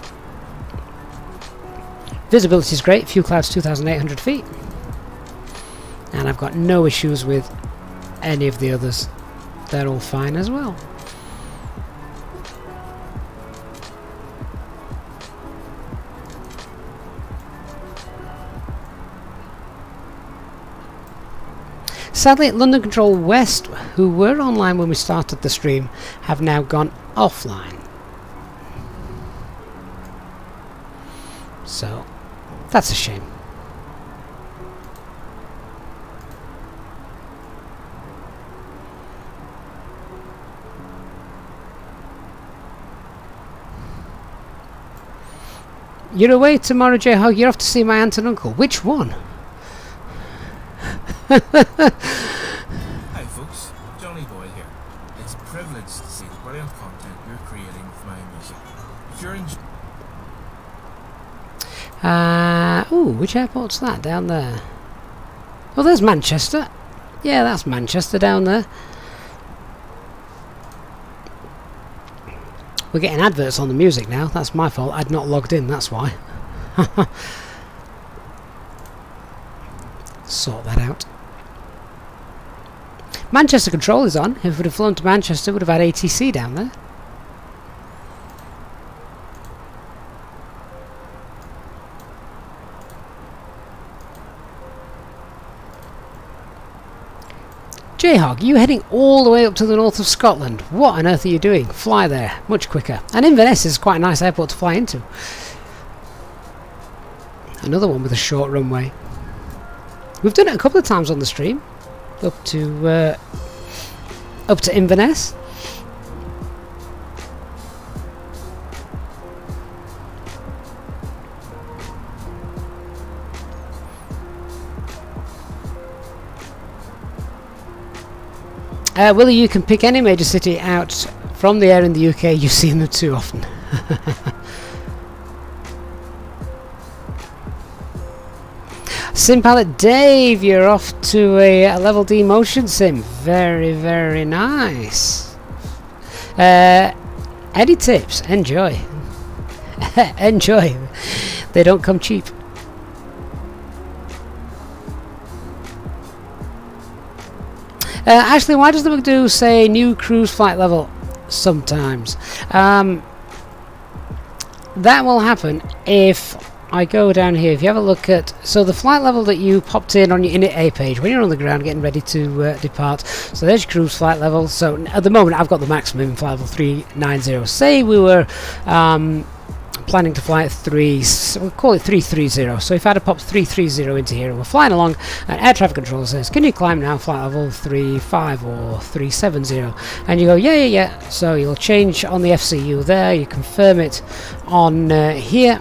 Visibility is great, few clouds 2,800 feet. And I've got no issues with any of the others. They're all fine as well. Sadly, London Control West, who were online when we started the stream, have now gone offline. So, that's a shame. You're away tomorrow, J-Hog. You're off to see my aunt and uncle. Which one? Hi folks, Johnny Boy here. It's a privilege to see the brilliant content you're creating with my music. If you're ooh, which airport's that down there? Oh, there's Manchester. Yeah, that's Manchester down there. We're getting adverts on the music now. That's my fault. I'd not logged in, that's why. Sort that out. Manchester Control is on. If we'd have flown to Manchester, we'd have had ATC down there. J-Hog, you heading all the way up to the north of Scotland. What on earth are you doing? Fly there, much quicker. And Inverness is quite a nice airport to fly into. Another one with a short runway. We've done it a couple of times on the stream. Up to Inverness. Willie, you can pick any major city out from the air in the UK. You've seen them too often. Simpilot Dave, you're off to a level D motion sim. Very, very nice. Eddie Tips, enjoy. Enjoy. They don't come cheap. Actually, why does the McDo say new cruise flight level sometimes? That will happen if I go down here. If you have a look at, so the flight level that you popped in on your Init A page when you're on the ground getting ready to depart. So there's your cruise flight level. So at the moment I've got the maximum in flight level 390. Say we were planning to fly at we'll call it 330. So if I had to pop 330 into here and we're flying along, and air traffic control says, can you climb now flight level 35 or 370? And you go, yeah. So you'll change on the FCU there, you confirm it on here,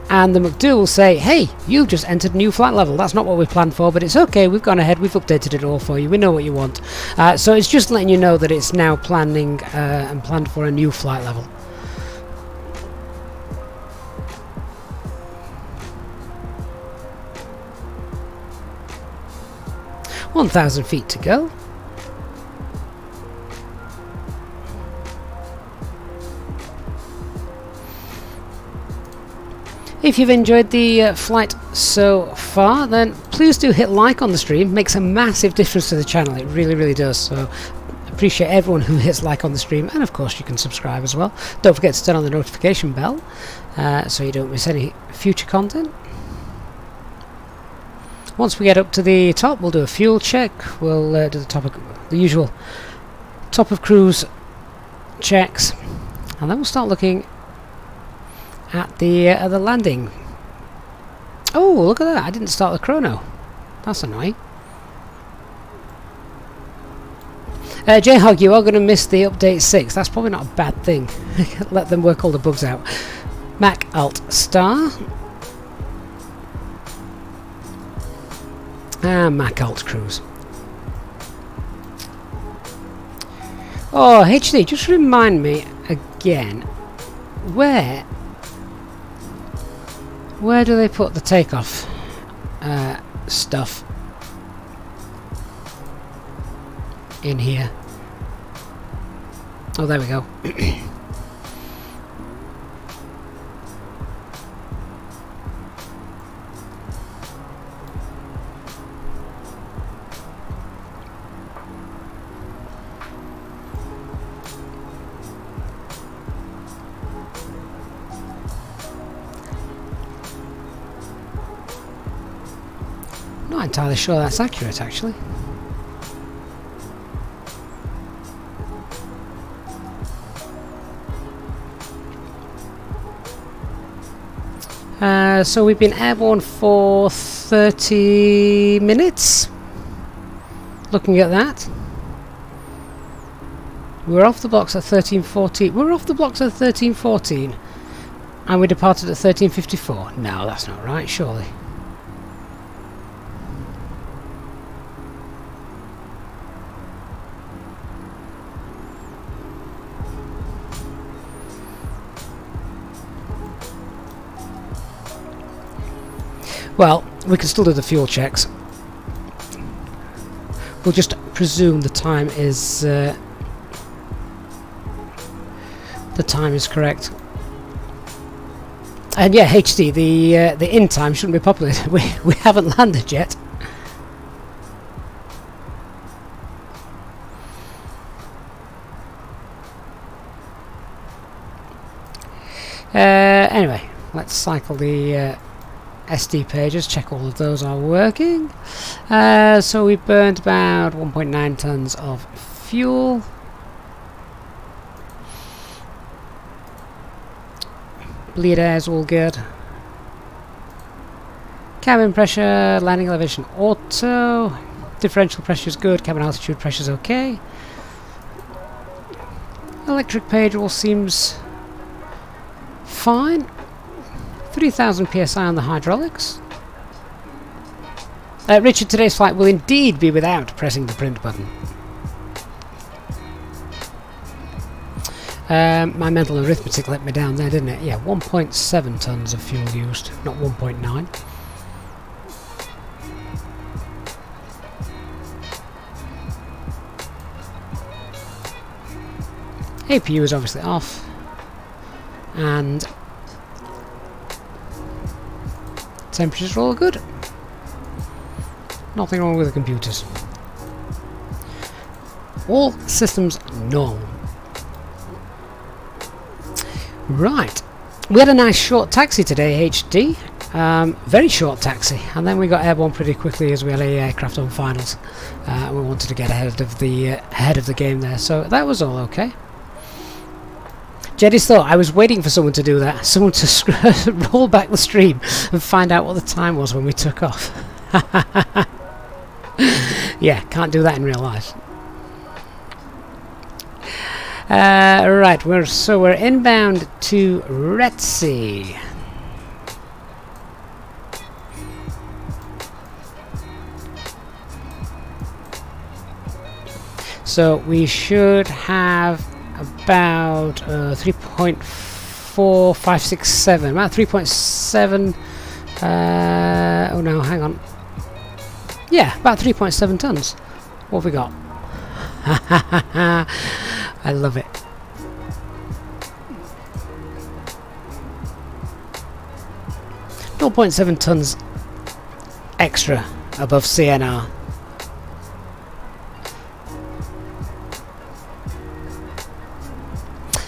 and the McDo will say, hey, you've just entered a new flight level. That's not what we planned for, but it's okay, we've gone ahead, we've updated it all for you, we know what you want. So it's just letting you know that it's now planning and planned for a new flight level. 1,000 feet to go. If you've enjoyed the flight so far, then please do hit like on the stream. Makes a massive difference to the channel. It really, really does. So appreciate everyone who hits like on the stream, and of course you can subscribe as well. Don't forget to turn on the notification bell so you don't miss any future content. Once we get up to the top, we'll do a fuel check. We'll do the usual top of cruise checks, and then we'll start looking at the landing. Oh, look at that! I didn't start the chrono. That's annoying. J-Hog, you are going to miss the update 6. That's probably not a bad thing. Let them work all the bugs out. Mac Alt Star. Mac Alt Cruise. Oh, HD, just remind me again, where do they put the takeoff stuff in here? Oh, there we go. Not entirely sure that's accurate, actually. So we've been airborne for 30 minutes. Looking at that, we're off the blocks at 13:14. We're off the blocks at 13:14, and we departed at 13:54. No, that's not right, surely. Well, we can still do the fuel checks. We'll just presume the time is correct. And yeah, HD, the in time shouldn't be populated. We haven't landed yet. Anyway, let's cycle the SD pages, check all of those are working. So we burned about 1.9 tons of fuel. Bleed air is all good. Cabin pressure, landing elevation auto. Differential pressure is good, cabin altitude pressure is okay. Electric page all seems fine. 3,000 psi on the hydraulics. Richard, today's flight will indeed be without pressing the print button. My mental arithmetic let me down there, didn't it? Yeah, 1.7 tons of fuel used, not 1.9. APU is obviously off, and temperatures are all good. Nothing wrong with the computers. All systems normal. Right. We had a nice short taxi today, HD. Very short taxi, and then we got airborne pretty quickly as we had a aircraft on finals. We wanted to get ahead of the game there, so that was all okay. Jeddy's thought I was waiting for someone to do that, someone to roll back the stream and find out what the time was when we took off. Yeah, can't do that in real life. Right, we're inbound to retry. So we should have about 3.4567, about 3.7. Oh no, hang on. Yeah, about 3.7 tons. What have we got? I love it. . 0.7 tons extra above CNR.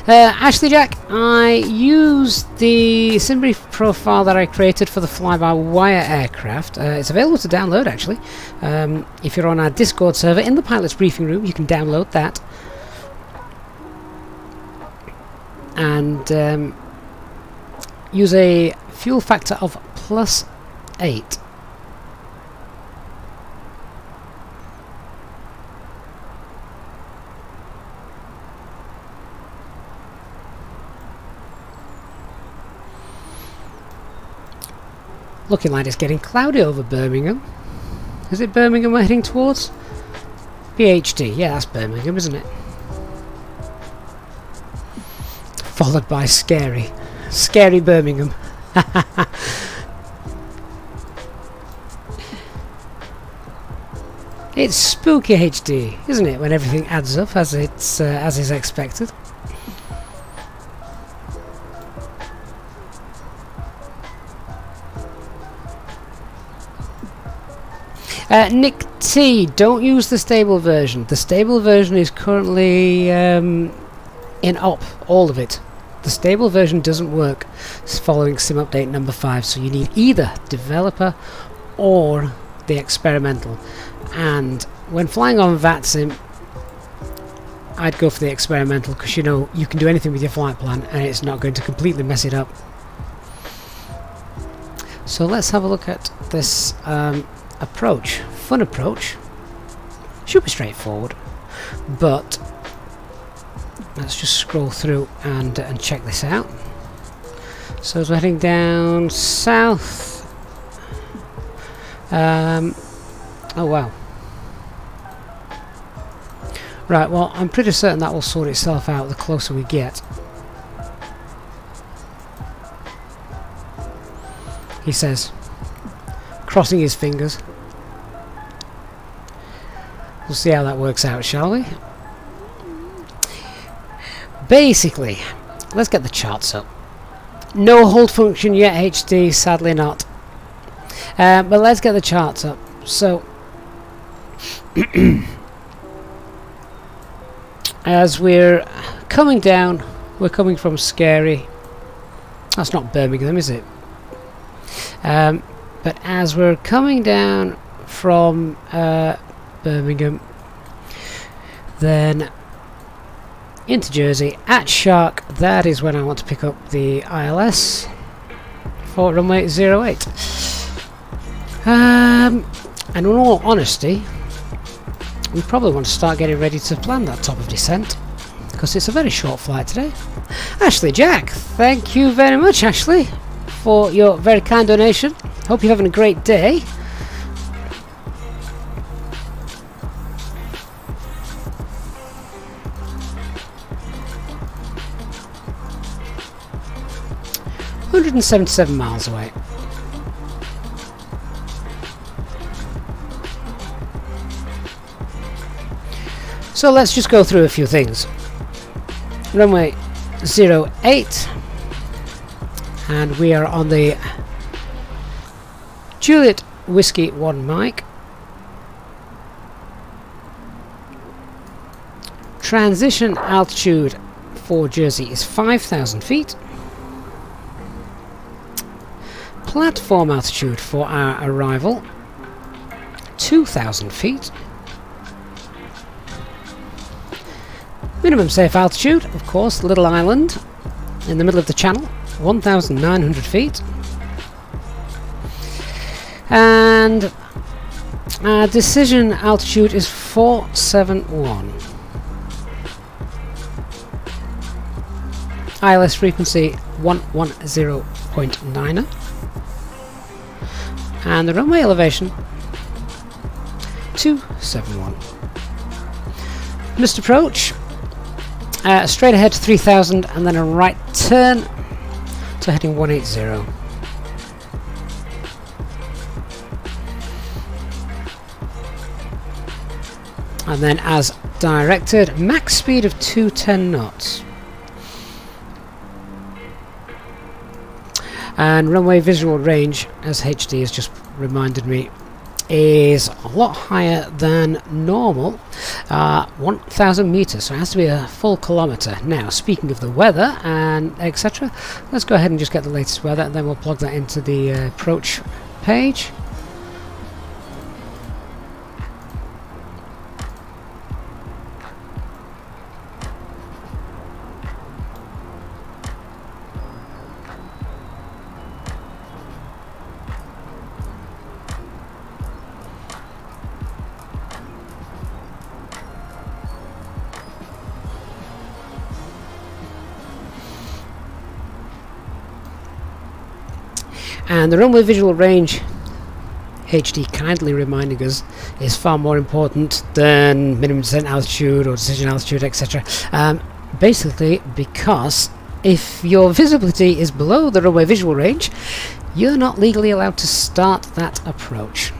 Ashley Jack, I used the SimBrief profile that I created for the fly-by-wire aircraft. It's available to download actually. If you're on our Discord server in the pilot's briefing room, you can download that. And use a fuel factor of +8. Looking like it's getting cloudy over Birmingham. Is it Birmingham we're heading towards? BHD, yeah, that's Birmingham, isn't it? Followed by scary Birmingham. It's spooky HD, isn't it, when everything adds up as is expected. Nick T, don't use the stable version. The stable version is currently in op, all of it. The stable version doesn't work following sim update number 5, so you need either developer or the experimental. And when flying on VATSIM, I'd go for the experimental, because you know you can do anything with your flight plan and it's not going to completely mess it up. So let's have a look at this approach. Fun approach. Should be straightforward, but let's just scroll through and check this out. So as we're heading down south, oh wow. Right, well, I'm pretty certain that will sort itself out the closer we get. He says, crossing his fingers. We'll see how that works out, shall we? Basically, let's get the charts up. No hold function yet, HD, sadly not. But let's get the charts up. So, as we're coming down, we're coming from Scary. That's not Birmingham, is it? But as we're coming down from Birmingham, then into Jersey at Shark, that is when I want to pick up the ILS for runway 08. And in all honesty, we probably want to start getting ready to plan that top of descent, because it's a very short flight today. Ashley Jack, thank you very much, Ashley, for your very kind donation. Hope you're having a great day. $177 miles away. So let's just go through a few things. Runway 08, and we are on the Juliet Whiskey 1 Mike. Transition altitude for Jersey is 5,000 feet. Platform altitude for our arrival, 2,000 feet. Minimum safe altitude, of course, Little Island in the middle of the channel, 1,900 feet. And our decision altitude is 471. ILS frequency 110.9. And the runway elevation 271. Missed approach, straight ahead to 3000 and then a right turn to heading 180. And then as directed, max speed of 210 knots. And runway visual range, as HD has just reminded me, is a lot higher than normal, 1,000 meters, so it has to be a full kilometer. Now, speaking of the weather and etc., let's go ahead and just get the latest weather, and then we'll plug that into the approach page. And the runway visual range, HD kindly reminding us, is far more important than minimum descent altitude or decision altitude, etc. Basically because if your visibility is below the runway visual range, you're not legally allowed to start that approach.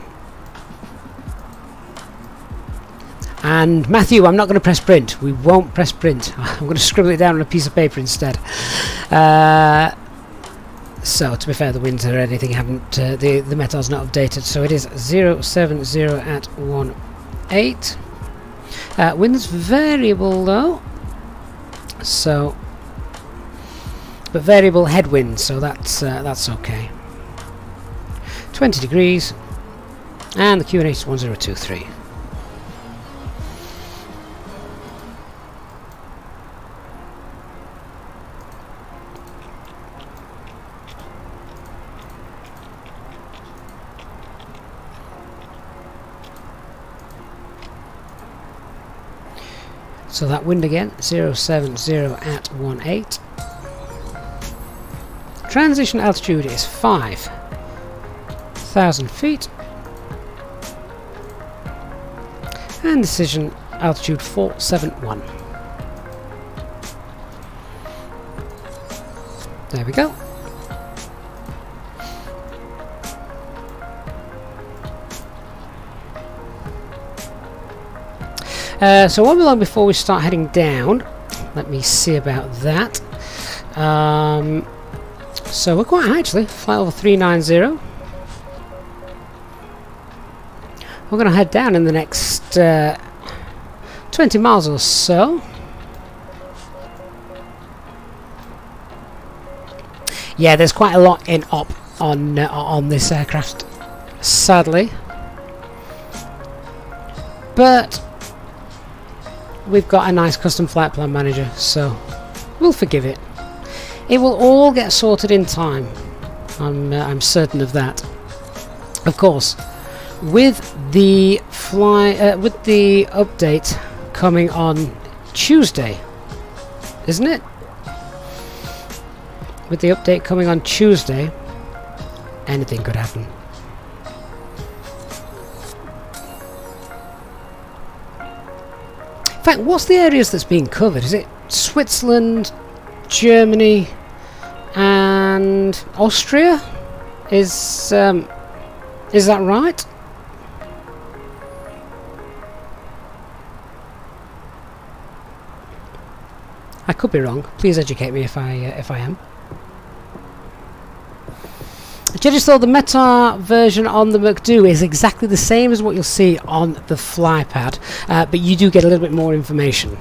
And Matthew, I'm not going to press print. We won't press print. I'm going to scribble it down on a piece of paper instead. So, to be fair, the winds or anything haven't, the metal's not updated, so it is 070 at 18. Wind's variable though, so, but variable headwind, so that's okay. 20 degrees, and the QNH is 1023. So that wind again, 070 at 18. Transition altitude is 5,000 feet. And decision altitude 471. There we go. So one long before we start heading down, let me see about that. So we're quite high actually, flight over 390. We're going to head down in the next 20 miles or so. Yeah, there's quite a lot in op on this aircraft, sadly. But we've got a nice custom flight plan manager, so we'll forgive it. It will all get sorted in time. I'm certain of that. Of course, with the update coming on Tuesday, isn't it? With the update coming on Tuesday, anything could happen. In fact, what's the areas that's being covered? Is it Switzerland, Germany, and Austria? Is that right? I could be wrong. Please educate me if I am. Just though the Meta version on the McDo is exactly the same as what you'll see on the FlyPad, but you do get a little bit more information.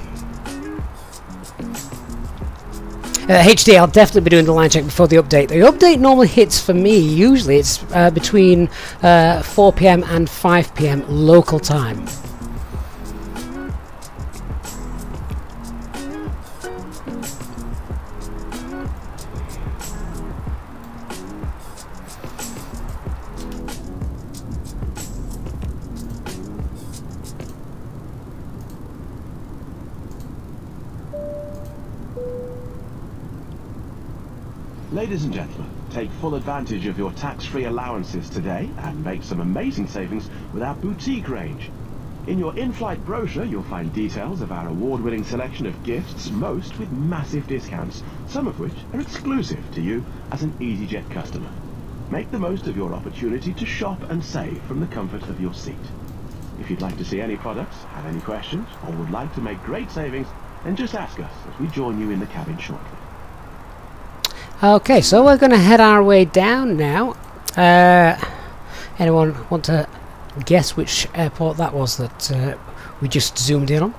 HD, I'll definitely be doing the line check before the update. The update normally hits for me, usually it's between 4 PM and 5 PM local time. Ladies and gentlemen, take full advantage of your tax-free allowances today and make some amazing savings with our boutique range. In your in-flight brochure, you'll find details of our award-winning selection of gifts, most with massive discounts, some of which are exclusive to you as an Easyjet customer. Make the most of your opportunity to shop and save from the comfort of your seat. If you'd like to see any products, have any questions, or would like to make great savings, then just ask us as we join you in the cabin shortly. Okay, so we're going to head our way down now. Anyone want to guess which airport that was that we just zoomed in on?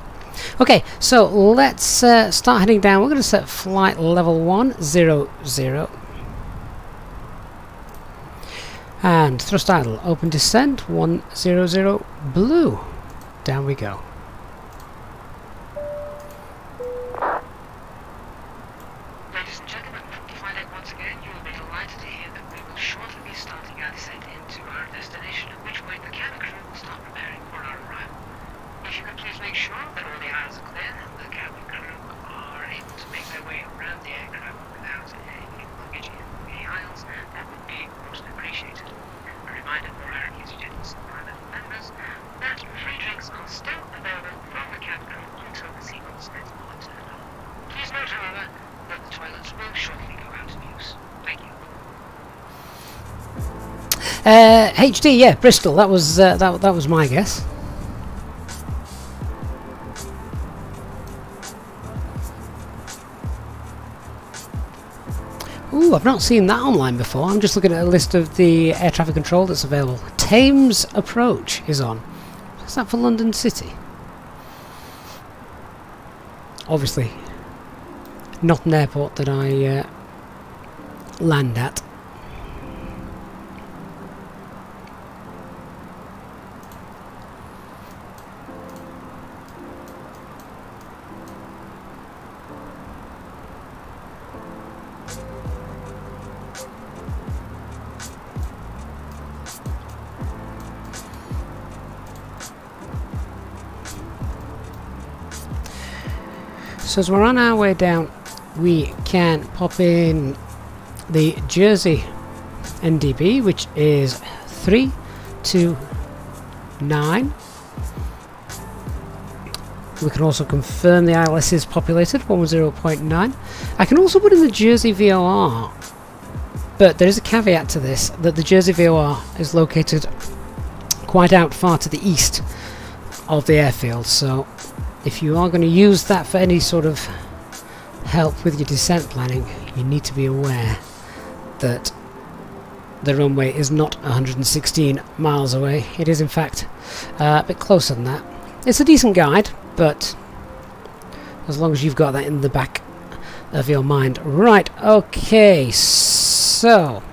Okay, so let's start heading down. We're going to set flight level 100. And thrust idle, open descent, 100 blue. Down we go. Ladies and gentlemen, if I may once again, you will be delighted to hear that we will shortly be starting our descent into our destination, at which point the cabin crew will start preparing for our arrival. If you could please make sure that all the aisles are clear and the cabin crew are able to make their way around the aircraft without any luggage in the aisles, that would be most appreciated. A reminder for our Easyjet members that free drinks are still available from the cabin crew until the seatbelt signs are turned on. Please note, however, that the toilets will shortly go out of use. Thank you. HD, yeah, Bristol. That was my guess. Ooh, I've not seen that online before. I'm just looking at a list of the air traffic control that's available. Thames Approach is on. Is that for London City? Obviously, not an airport that I land at. So as we're on our way down, we can pop in the Jersey NDB, which is 329. We can also confirm the ILS is populated, 110.9. I can also put in the Jersey VOR, but there is a caveat to this, that the Jersey VOR is located quite out far to the east of the airfield, so if you are going to use that for any sort of help with your descent planning, you need to be aware that the runway is not 116 miles away. It is in fact a bit closer than that. It's a decent guide, but as long as you've got that in the back of your mind. Right, okay, so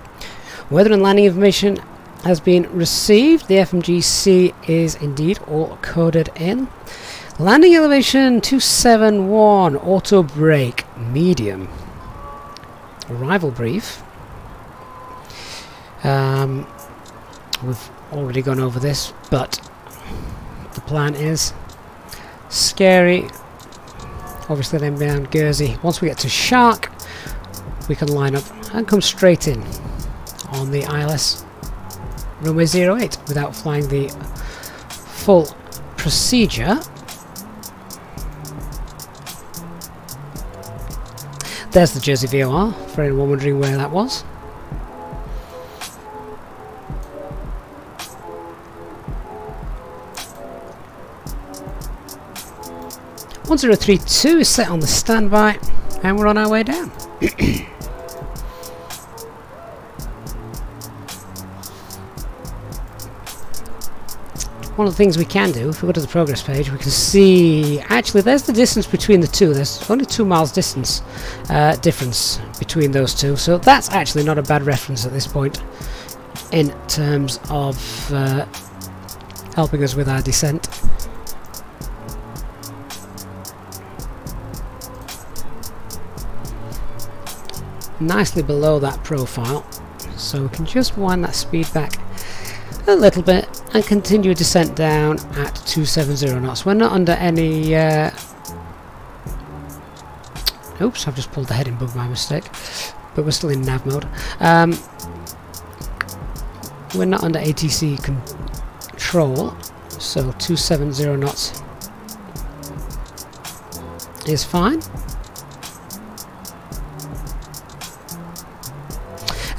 weather and landing information has been received. The FMGC is indeed all coded in. Landing elevation 271, auto brake, medium. Arrival brief. We've already gone over this, but the plan is scary. Obviously then down Guernsey. Once we get to Shark, we can line up and come straight in on the ILS runway 08 without flying the full procedure. There's the Jersey VOR, for anyone wondering where that was. (1032) is set on the standby, and we're on our way down. One of the things we can do, if we go to the progress page, we can see, actually there's the distance between the two. There's only 2 miles distance difference between those two, so that's actually not a bad reference at this point in terms of helping us with our descent. Nicely below that profile, so we can just wind that speed back a little bit and continue descent down at 270 knots. We're not under any oops, I've just pulled the heading bug by mistake, but we're still in nav mode. We're not under ATC control, so 270 knots is fine.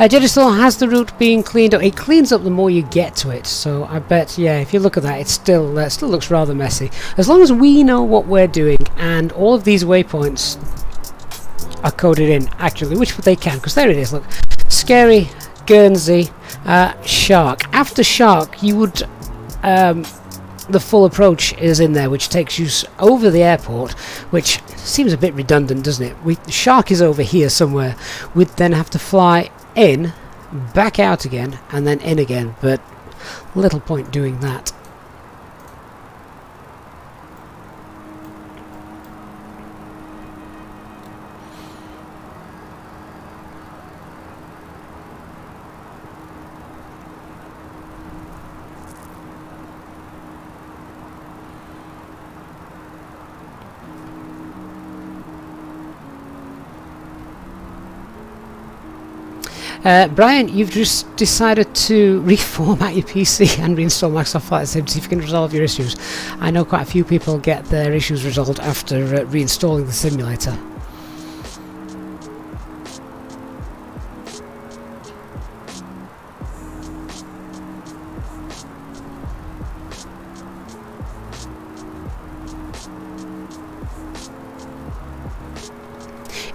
Jettisol has the route being cleaned up. It cleans up the more you get to it, so I bet, yeah, if you look at that, it still looks rather messy. As long as we know what we're doing, and all of these waypoints are coded in accurately, which they can, because there it is, look. Scary, Guernsey, Shark. After Shark, you would... the full approach is in there, which takes you over the airport, which seems a bit redundant, doesn't it? Shark is over here somewhere. We'd then have to fly in, back out again, and then in again, but little point doing that. Brian, you've just decided to reformat your PC and reinstall Microsoft Flight Sim to see if you can resolve your issues. I know quite a few people get their issues resolved after reinstalling the simulator.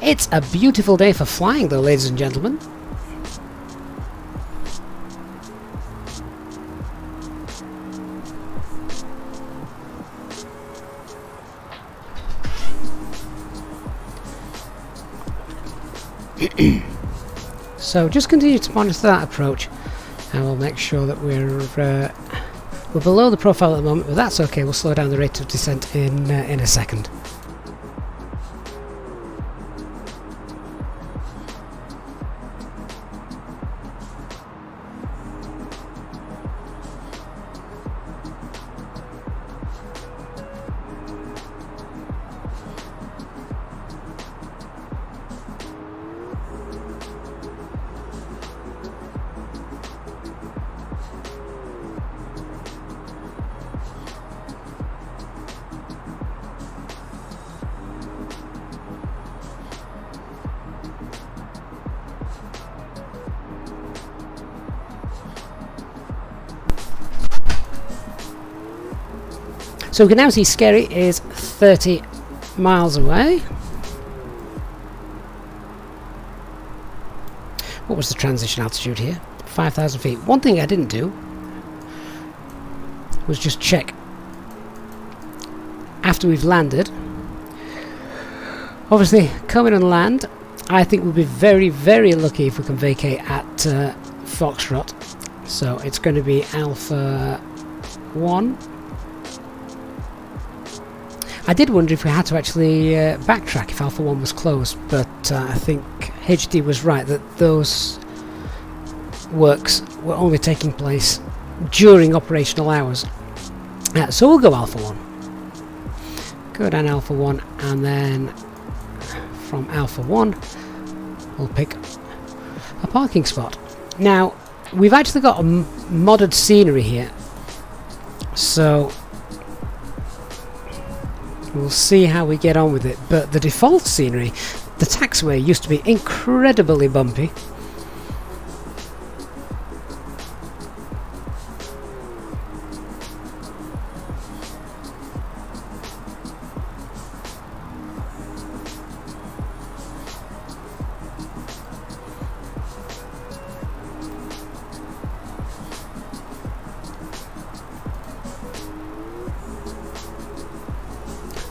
It's a beautiful day for flying though, ladies and gentlemen. So just continue to monitor that approach, and we'll make sure that we're below the profile at the moment, but that's okay. We'll slow down the rate of descent in a second. So we can now see Scary is 30 miles away. What was the transition altitude here? 5,000 feet. One thing I didn't do was just check after we've landed. Obviously, coming on land, I think we'll be very, very lucky if we can vacate at Foxtrot. So it's going to be Alpha 1. I did wonder if we had to actually backtrack if Alpha 1 was closed, but I think HD was right that those works were only taking place during operational hours. So we'll go Alpha 1. Go down Alpha 1, and then from Alpha 1 we'll pick a parking spot. Now, we've actually got a modded scenery here, so we'll see how we get on with it, but the default scenery, the taxiway, used to be incredibly bumpy.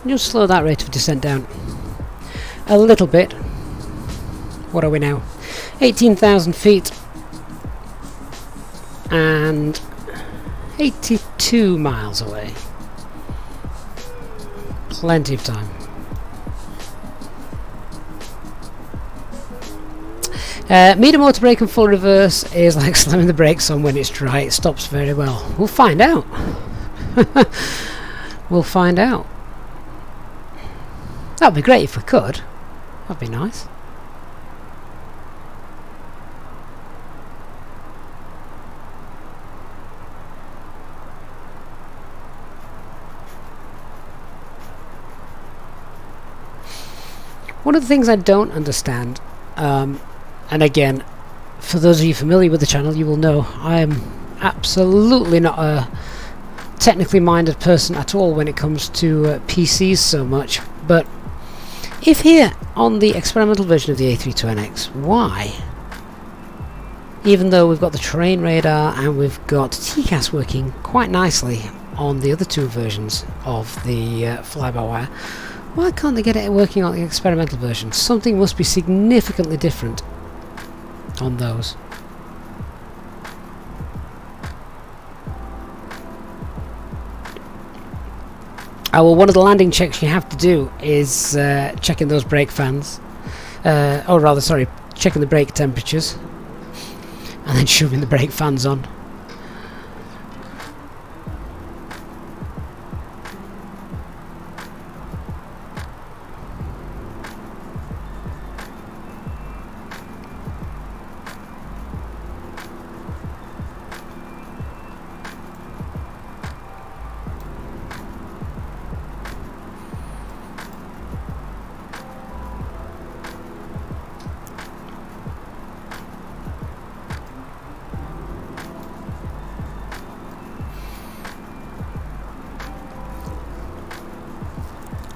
Just slow that rate of descent down a little bit. What are we now? 18,000 feet and 82 miles away. Plenty of time. Medium motor brake and full reverse is like slamming the brakes on when it's dry. It stops very well. We'll find out. We'll find out. That would be great if we could. That'd be nice. One of the things I don't understand, and again, for those of you familiar with the channel, you will know I am absolutely not a technically minded person at all when it comes to PCs so much, but If here on the experimental version of the A320NX, why, even though we've got the terrain radar and we've got TCAS working quite nicely on the other two versions of the fly-by-wire, why can't they get it working on the experimental version? Something must be significantly different on those. Well, one of the landing checks you have to do is checking those brake fans, or rather, sorry, checking the brake temperatures, and then shoving the brake fans on.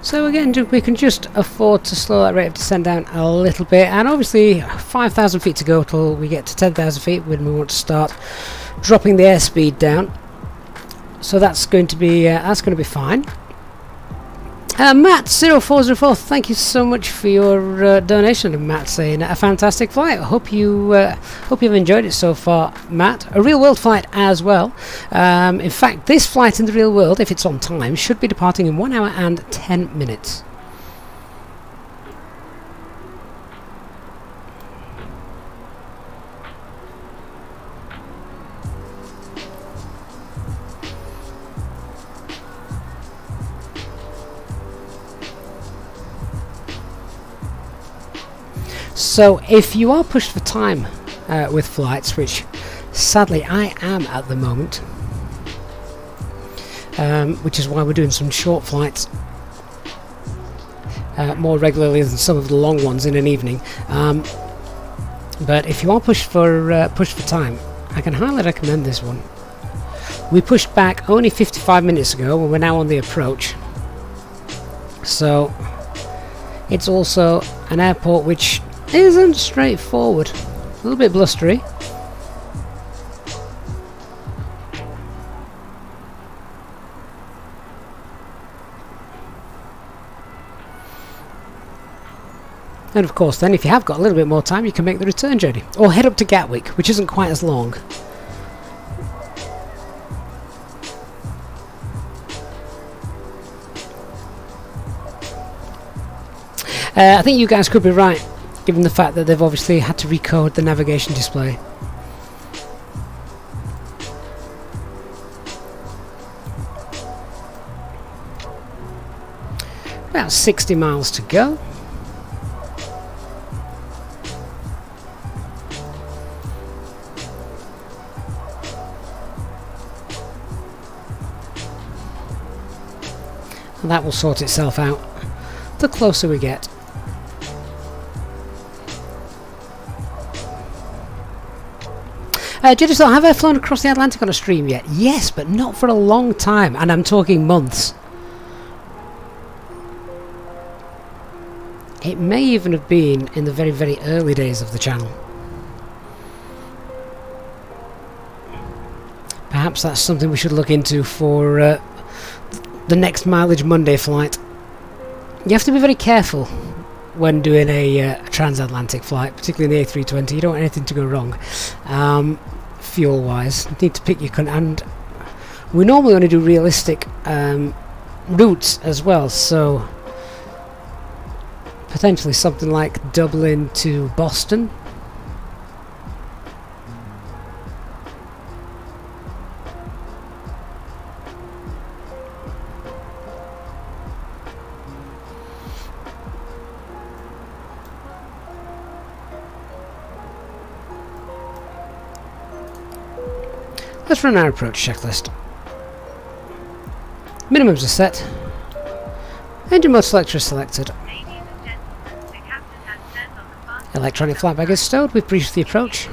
So again, we can just afford to slow that rate of descent down a little bit, and obviously 5,000 feet to go till we get to 10,000 feet when we want to start dropping the airspeed down. So that's going to be fine. Matt0404, thank you so much for your donation. And Matt saying a fantastic flight. I hope you've enjoyed it so far, Matt. A real world flight as well. In fact, this flight in the real world, if it's on time, should be departing in 1 hour and 10 minutes. So if you are pushed for time with flights, which sadly I am at the moment, which is why we're doing some short flights more regularly than some of the long ones in an evening, but if you are pushed for time, I can highly recommend this one. We pushed back only 55 minutes ago and we're now on the approach, so it's also an airport which isn't straightforward, a little bit blustery. And of course then, if you have got a little bit more time, you can make the return journey or head up to Gatwick, which isn't quite as long. I think you guys could be right, given the fact that they've obviously had to recode the navigation display. About 60 miles to go. And that will sort itself out the closer we get. Judith, have I flown across the Atlantic on a stream yet? Yes, but not for a long time, and I'm talking months. It may even have been in the very, very early days of the channel. Perhaps that's something we should look into for the next Mileage Monday flight. You have to be very careful when doing a transatlantic flight, particularly in the A320. You don't want anything to go wrong. Fuel wise, you need to pick your and we normally only do realistic routes as well, so potentially something like Dublin to Boston. Let's run our approach checklist. Minimums are set. Engine mode selector is selected. Electronic flight bag is stowed. We've briefed the approach.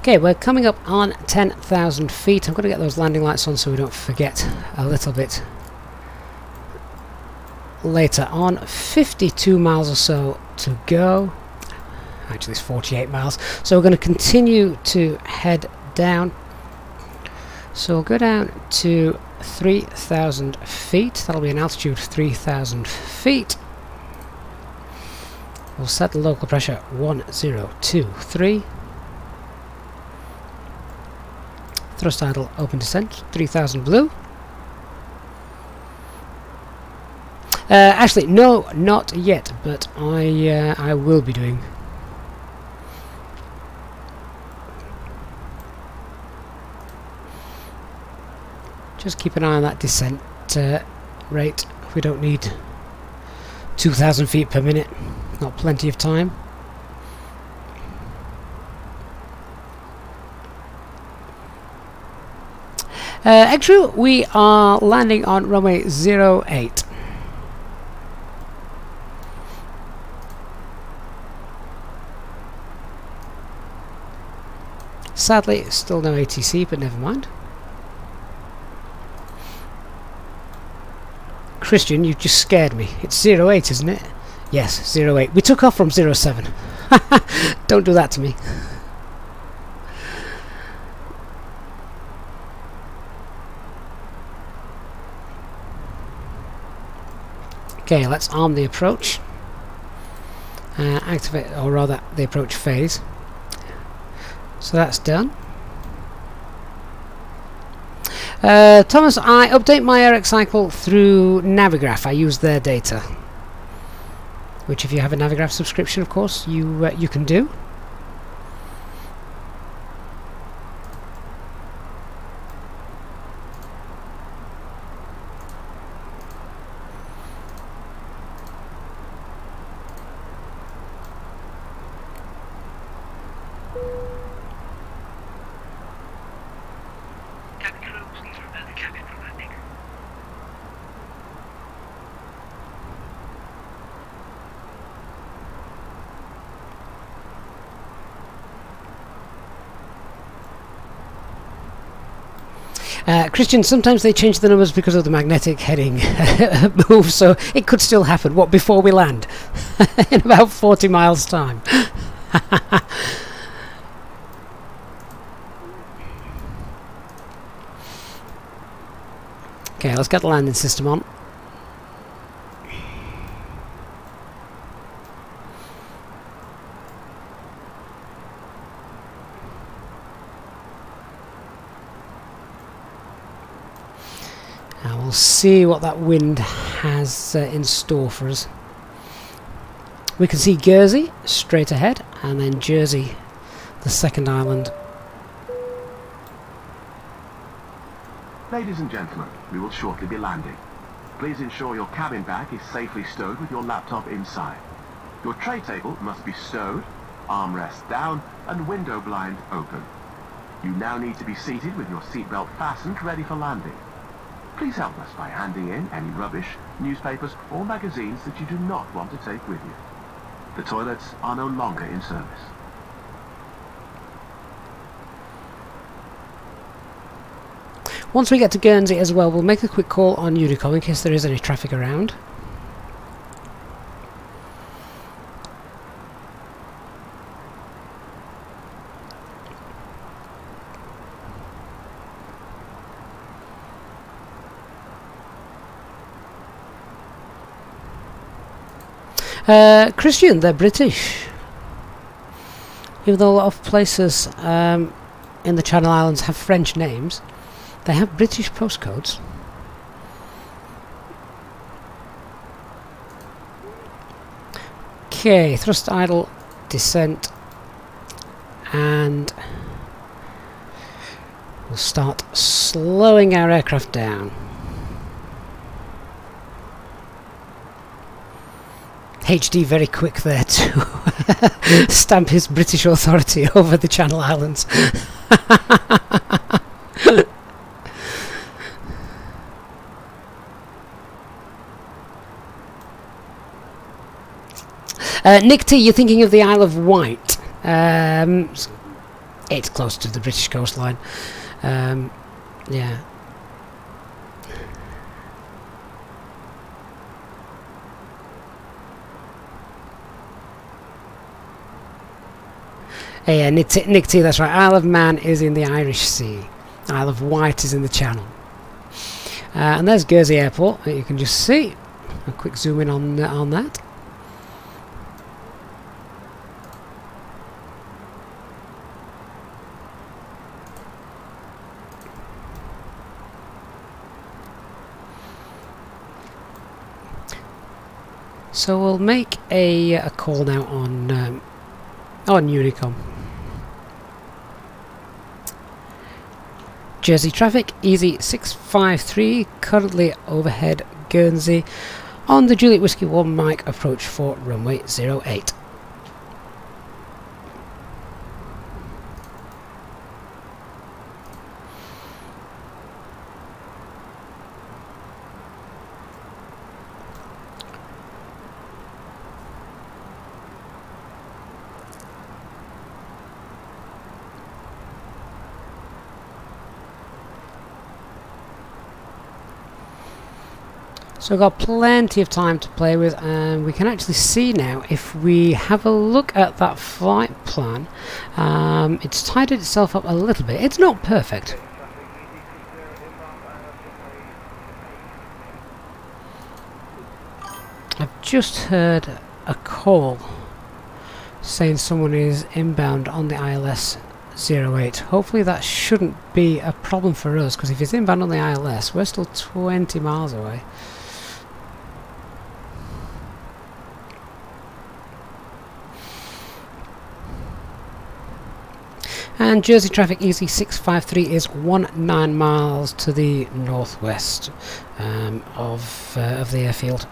Okay, we're coming up on 10,000 feet. I'm going to get those landing lights on so we don't forget a little bit later on. 52 miles or so to go. Actually, it's 48 miles. So we're going to continue to head down. So we'll go down to 3,000 feet. That'll be an altitude of 3,000 feet. We'll set the local pressure 1023. Thrust idle, open descent, 3000 blue. Actually, no, not yet, but I will be doing. Just keep an eye on that descent rate. We don't need 2,000 feet per minute. Not plenty of time. Extra, we are landing on runway 08. Sadly, still no ATC, but never mind. Christian, you just scared me. It's 08, isn't it? Yes, 08. We took off from 07. Don't do that to me. Okay, let's arm the approach. Activate, or rather, the approach phase. So that's done. Thomas, I update my Airac cycle through Navigraph. I use their data, which, if you have a Navigraph subscription, of course, you can do. Christian, sometimes they change the numbers because of the magnetic heading move, so it could still happen. What, before we land? In about 40 miles time. Okay, let's get the landing system on. We'll see what that wind has in store for us. We can see Guernsey straight ahead, and then Jersey, the second island. Ladies and gentlemen, we will shortly be landing. Please ensure your cabin bag is safely stowed with your laptop inside. Your tray table must be stowed, armrest down, and window blind open. You now need to be seated with your seatbelt fastened, ready for landing. Please help us by handing in any rubbish, newspapers or magazines that you do not want to take with you. The toilets are no longer in service. Once we get to Guernsey as well, we'll make a quick call on Unicom in case there is any traffic around. Christian, they're British. Even though a lot of places in the Channel Islands have French names, they have British postcodes. Okay, thrust idle, descent, and we'll start slowing our aircraft down. HD very quick there to stamp his British authority over the Channel Islands. Nick T, you're thinking of the Isle of Wight. it's close to the British coastline. Yeah. Yeah, Nick T, that's right. Isle of Man is in the Irish Sea. Isle of Wight is in the Channel. And there's Guernsey Airport that you can just see. A quick zoom in on that. So we'll make a call now on Unicom. Jersey traffic, Easy 653, currently overhead Guernsey on the Juliet Whiskey 1 Mike approach for runway 08. So we've got plenty of time to play with, and we can actually see now if we have a look at that flight plan. It's tidied itself up a little bit. It's not perfect. I've just heard a call saying someone is inbound on the ILS 08. Hopefully that shouldn't be a problem for us, because if it's inbound on the ILS, we're still 20 miles away. And Jersey traffic Easy 653 is 19 miles to the northwest of the airfield.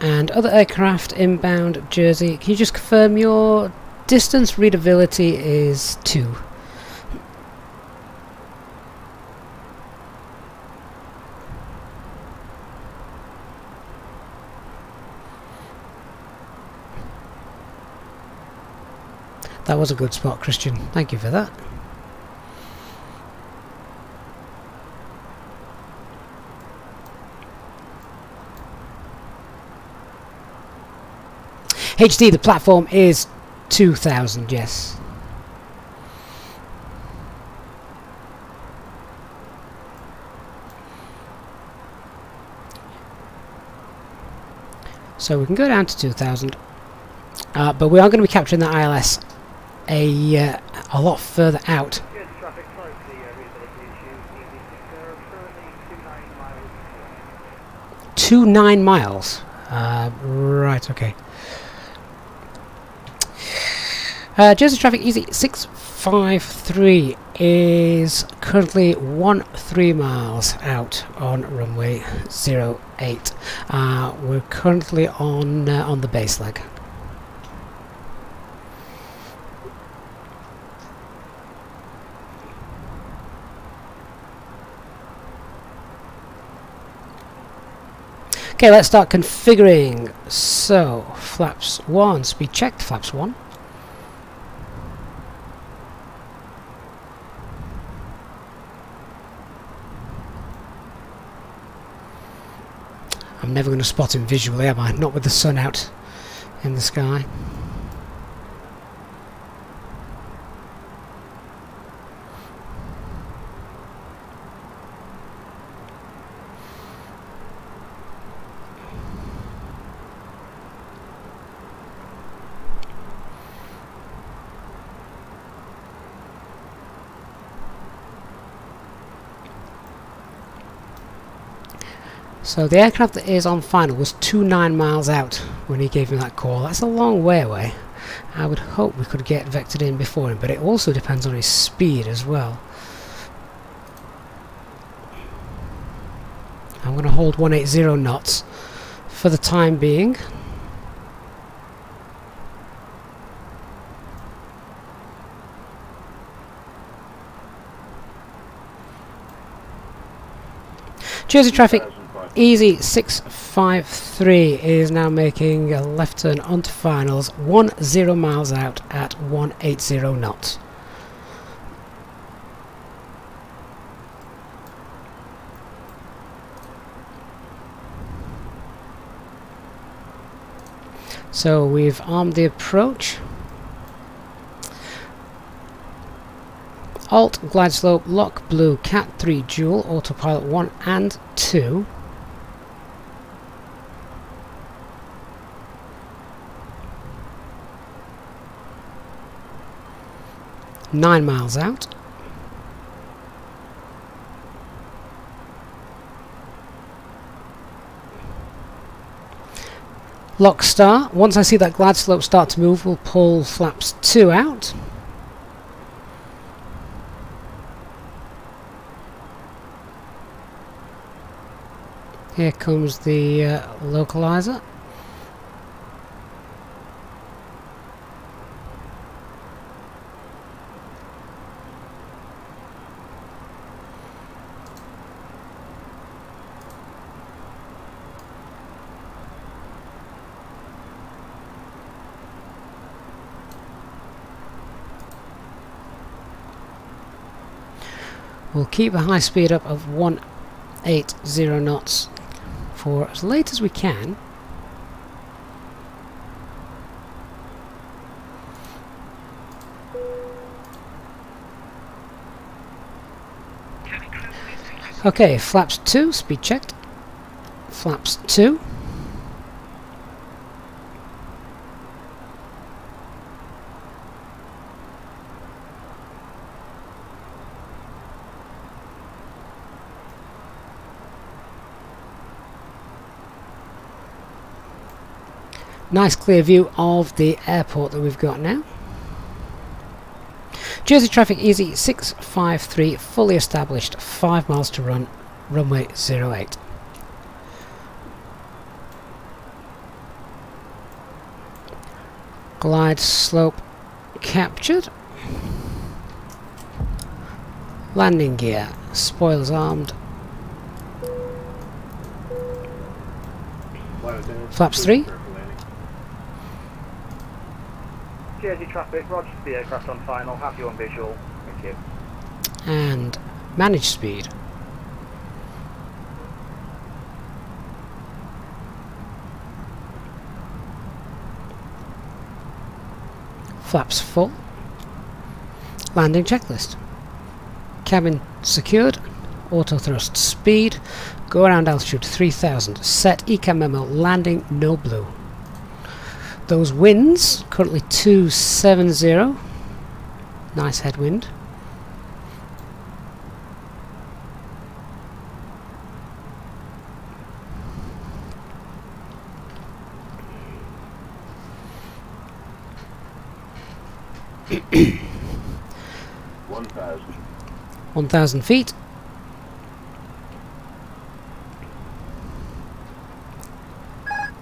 And other aircraft inbound Jersey, can you just confirm your distance readability is 2? That was a good spot, Christian. Thank you for that. HD, the platform is 2000, yes. So we can go down to 2000, but we are going to be capturing the ILS a lot further out. 29 miles. Right, okay. Jersey traffic Easy 653 is currently 13 miles out on runway 08. We're currently on the base leg. Okay, let's start configuring. So, flaps 1, speed checked, flaps 1. I'm never going to spot him visually, am I? Not with the sun out in the sky. So the aircraft that is on final was 29 miles out when he gave me that call. That's a long way away. I would hope we could get vectored in before him, but it also depends on his speed as well. I'm going to hold 180 knots for the time being. Jersey traffic, Easyjet is now making a left turn onto finals, 10 miles out at 180 knots. So we've armed the approach. Alt, glide slope, lock blue, cat 3 dual, autopilot 1 and 2. Nine miles out. Lock star. Once I see that glide slope start to move, we'll pull flaps 2 out. Here comes the localizer. We'll keep a high speed up of 180 knots for as late as we can. Okay, flaps 2, speed checked. Flaps 2. Nice clear view of the airport that we've got now. Jersey traffic easy 653, fully established, 5 miles to run, runway 08. Glide slope captured. Landing gear, spoilers armed. Flaps 3. Jersey traffic, roger for the aircraft on final, have you on visual, thank you. And manage speed. Flaps full. Landing checklist. Cabin secured. Auto thrust speed. Go around altitude 3000. Set ECAM memo. Landing no blue. Those winds, currently 270. Nice headwind. $1,000. 1,000 feet.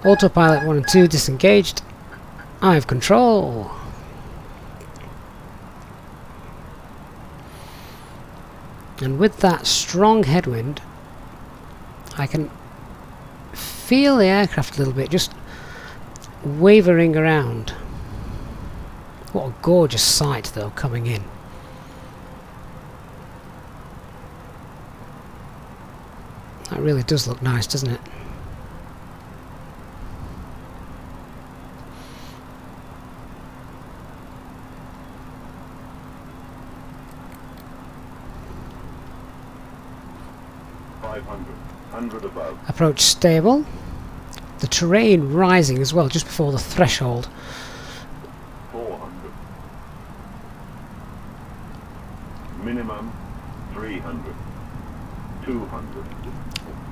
Autopilot 1 and 2 disengaged. I have control. And with that strong headwind, I can feel the aircraft a little bit just wavering around. What a gorgeous sight though coming in. That really does look nice, doesn't it? Approach stable. The terrain rising as well, just before the threshold. 400. Minimum 300. 200.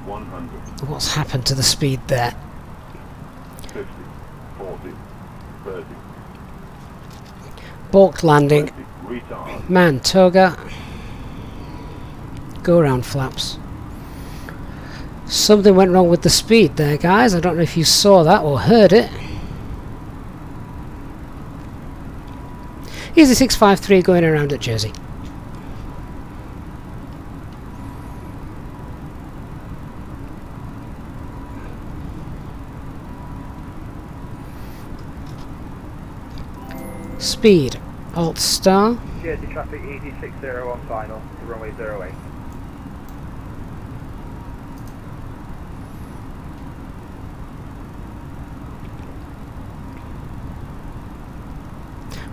100. What's happened to the speed there? 50. 40. 30. Balked landing. Retard. Man, toga. Go around flaps. Something went wrong with the speed there, guys. I don't know if you saw that or heard it. Easy 653 going around at Jersey. Speed, Alt Star. Jersey traffic, Easy 60 on final, to runway 08.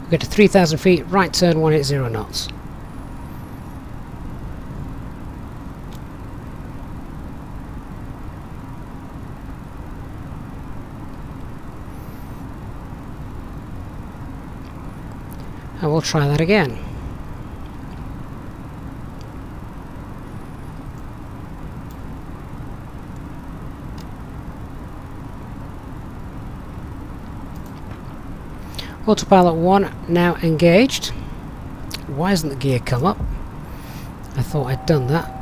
We get to 3,000 feet, right turn 180 knots. And we'll try that again. Autopilot 1 now engaged. Why hasn't the gear come up? I thought I'd done that.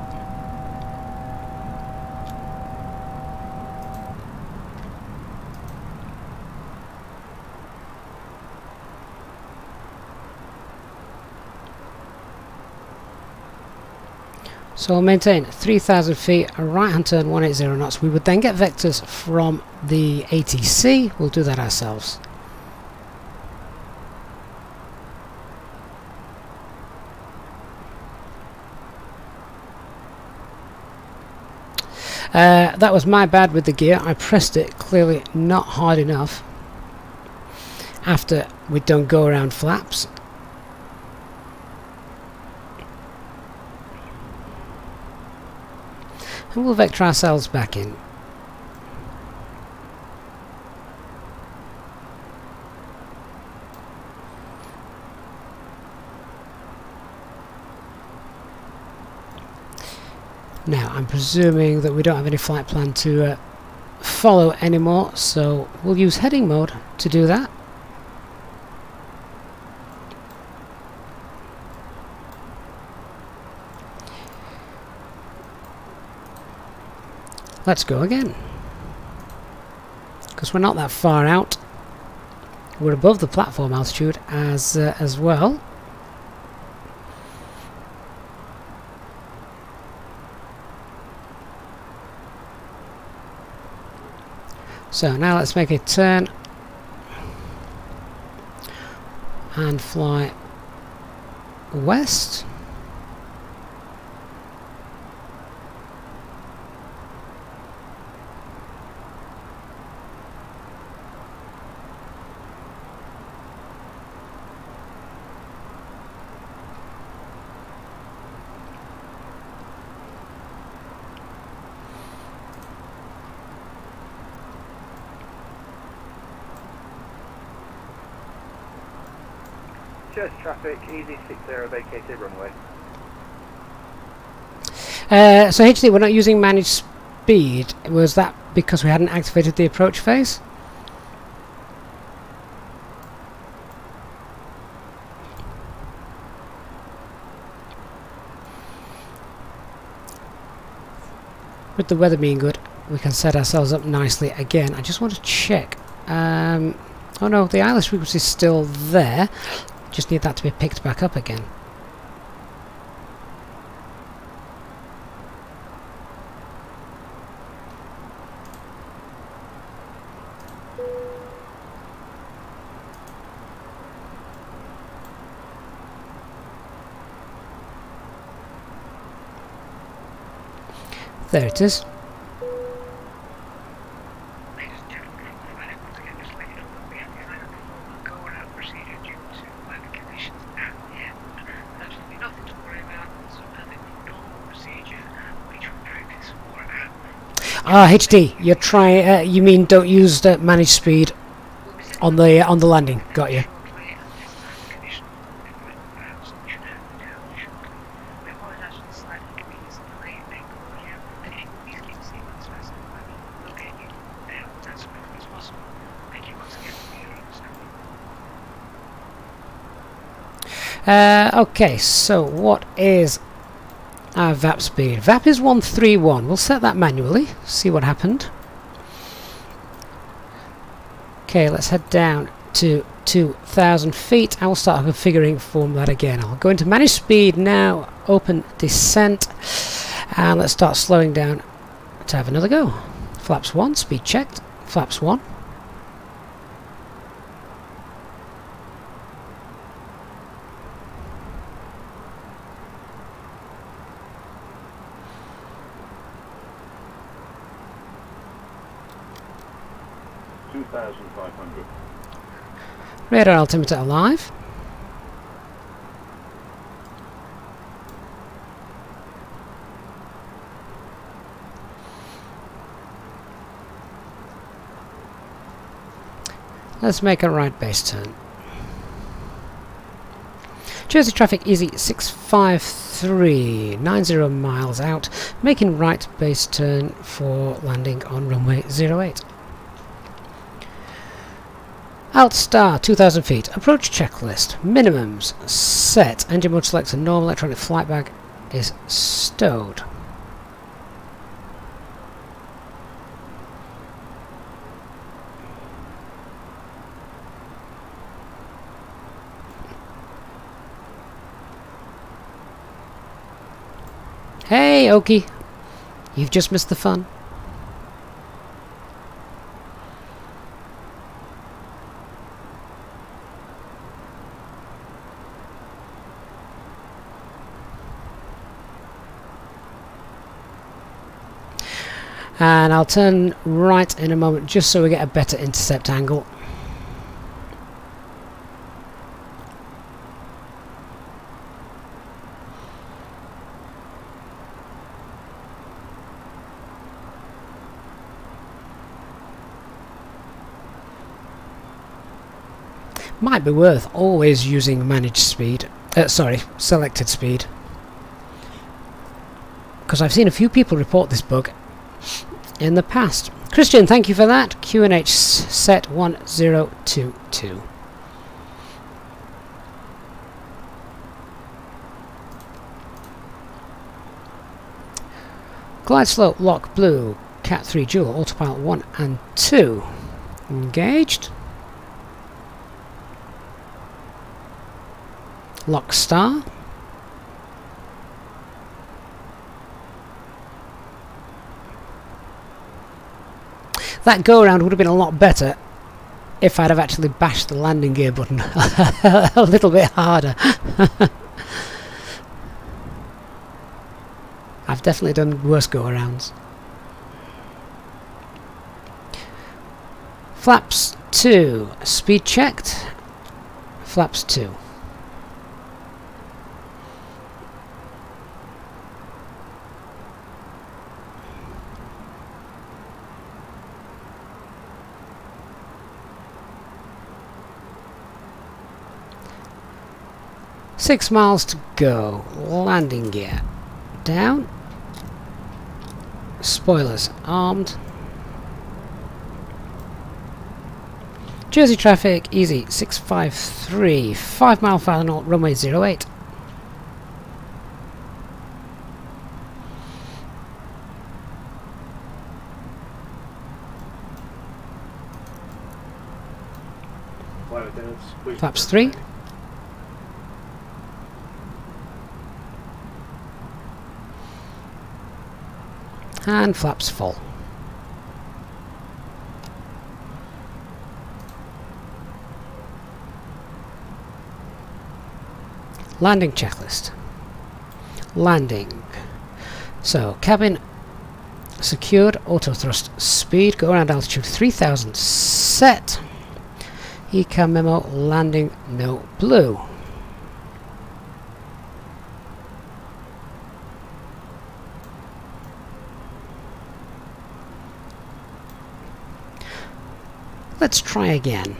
So we'll maintain 3,000 feet, a right hand turn 180 knots. We would then get vectors from the ATC. We'll do that ourselves. That was my bad with the gear. I pressed it clearly not hard enough after we'd done go around flaps. And we'll vector ourselves back in. Now, I'm presuming that we don't have any flight plan to follow anymore, so we'll use heading mode to do that. Let's go again, because we're not that far out. We're above the platform altitude as well. So now let's make a turn and fly west. Jersey traffic, Easy 60 vacated runway. So HD, we're not using managed speed. Was that because we hadn't activated the approach phase? With the weather being good, we can set ourselves up nicely again. I just want to check. Oh no, the ILS frequency is still there. Just need that to be picked back up again. There it is. Ladies and gentlemen, once again, just let you know that we have decided to perform a go-around procedure due to weather conditions at the airport. Absolutely nothing to worry about. It's a perfectly normal procedure which we practice for at. HD, you're trying. You mean don't use the managed speed on the landing? Got you. Okay, so what is our VAP speed? VAP is 131. We'll set that manually, see what happened. Okay, let's head down to 2,000 feet. I will start configuring for that again. I'll go into manage speed now, open descent, and let's start slowing down to have another go. Flaps 1, speed checked. Flaps 1. Radar altimeter alive. Let's make a right base turn. Jersey traffic easy 653, 90 miles out, making right base turn for landing on runway 08. Alt star 2000 feet, approach checklist, minimums set, engine mode selector, normal electronic flight bag is stowed. Hey Oki, you've just missed the fun. And I'll turn right in a moment just so we get a better intercept angle. Might be worth always using managed speed, selected speed, because I've seen a few people report this bug in the past. Christian, thank you for that. QNH set 1022. Glide slope lock blue, Cat 3 dual, autopilot 1 and 2. Engaged. Lock star. That go around would have been a lot better if I'd have actually bashed the landing gear button a little bit harder. I've definitely done worse go arounds. Flaps 2, speed checked. Flaps 2. Six miles to go. Landing gear down. Spoilers armed. Jersey traffic easy 653, 5 mile final runway 08. Flaps 3. And flaps full. Landing checklist. Landing. So cabin secured, auto thrust speed, go around altitude 3000 set. ECAM memo, landing no blue. Let's try again.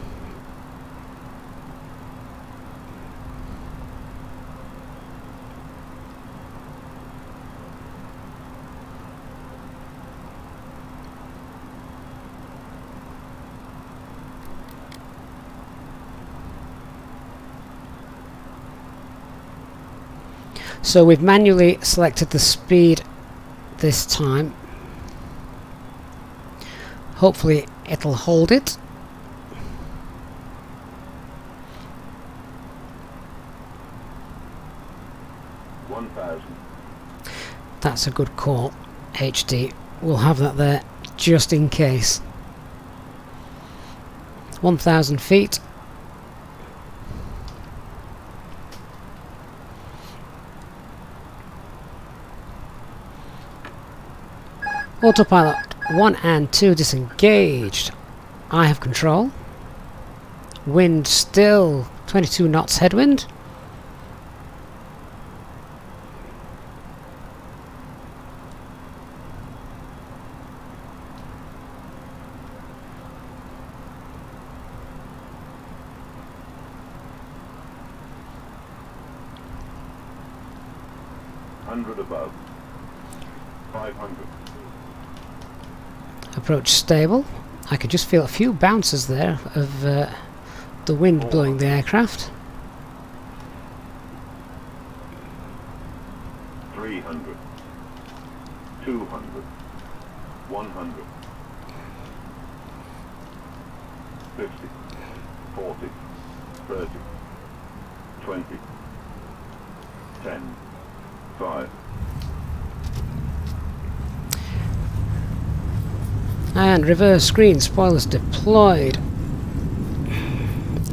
So we've manually selected the speed this time. Hopefully it'll hold it. That's a good call, HD. We'll have that there just in case. 1,000 feet. Autopilot 1 and 2 disengaged. I have control. Wind still 22 knots headwind. Above. 500. Approach stable. I could just feel a few bounces there of the wind blowing the aircraft. 300. 200. 100. 50. 40. 30. 20. 10. 5. And reverse screen, spoilers deployed.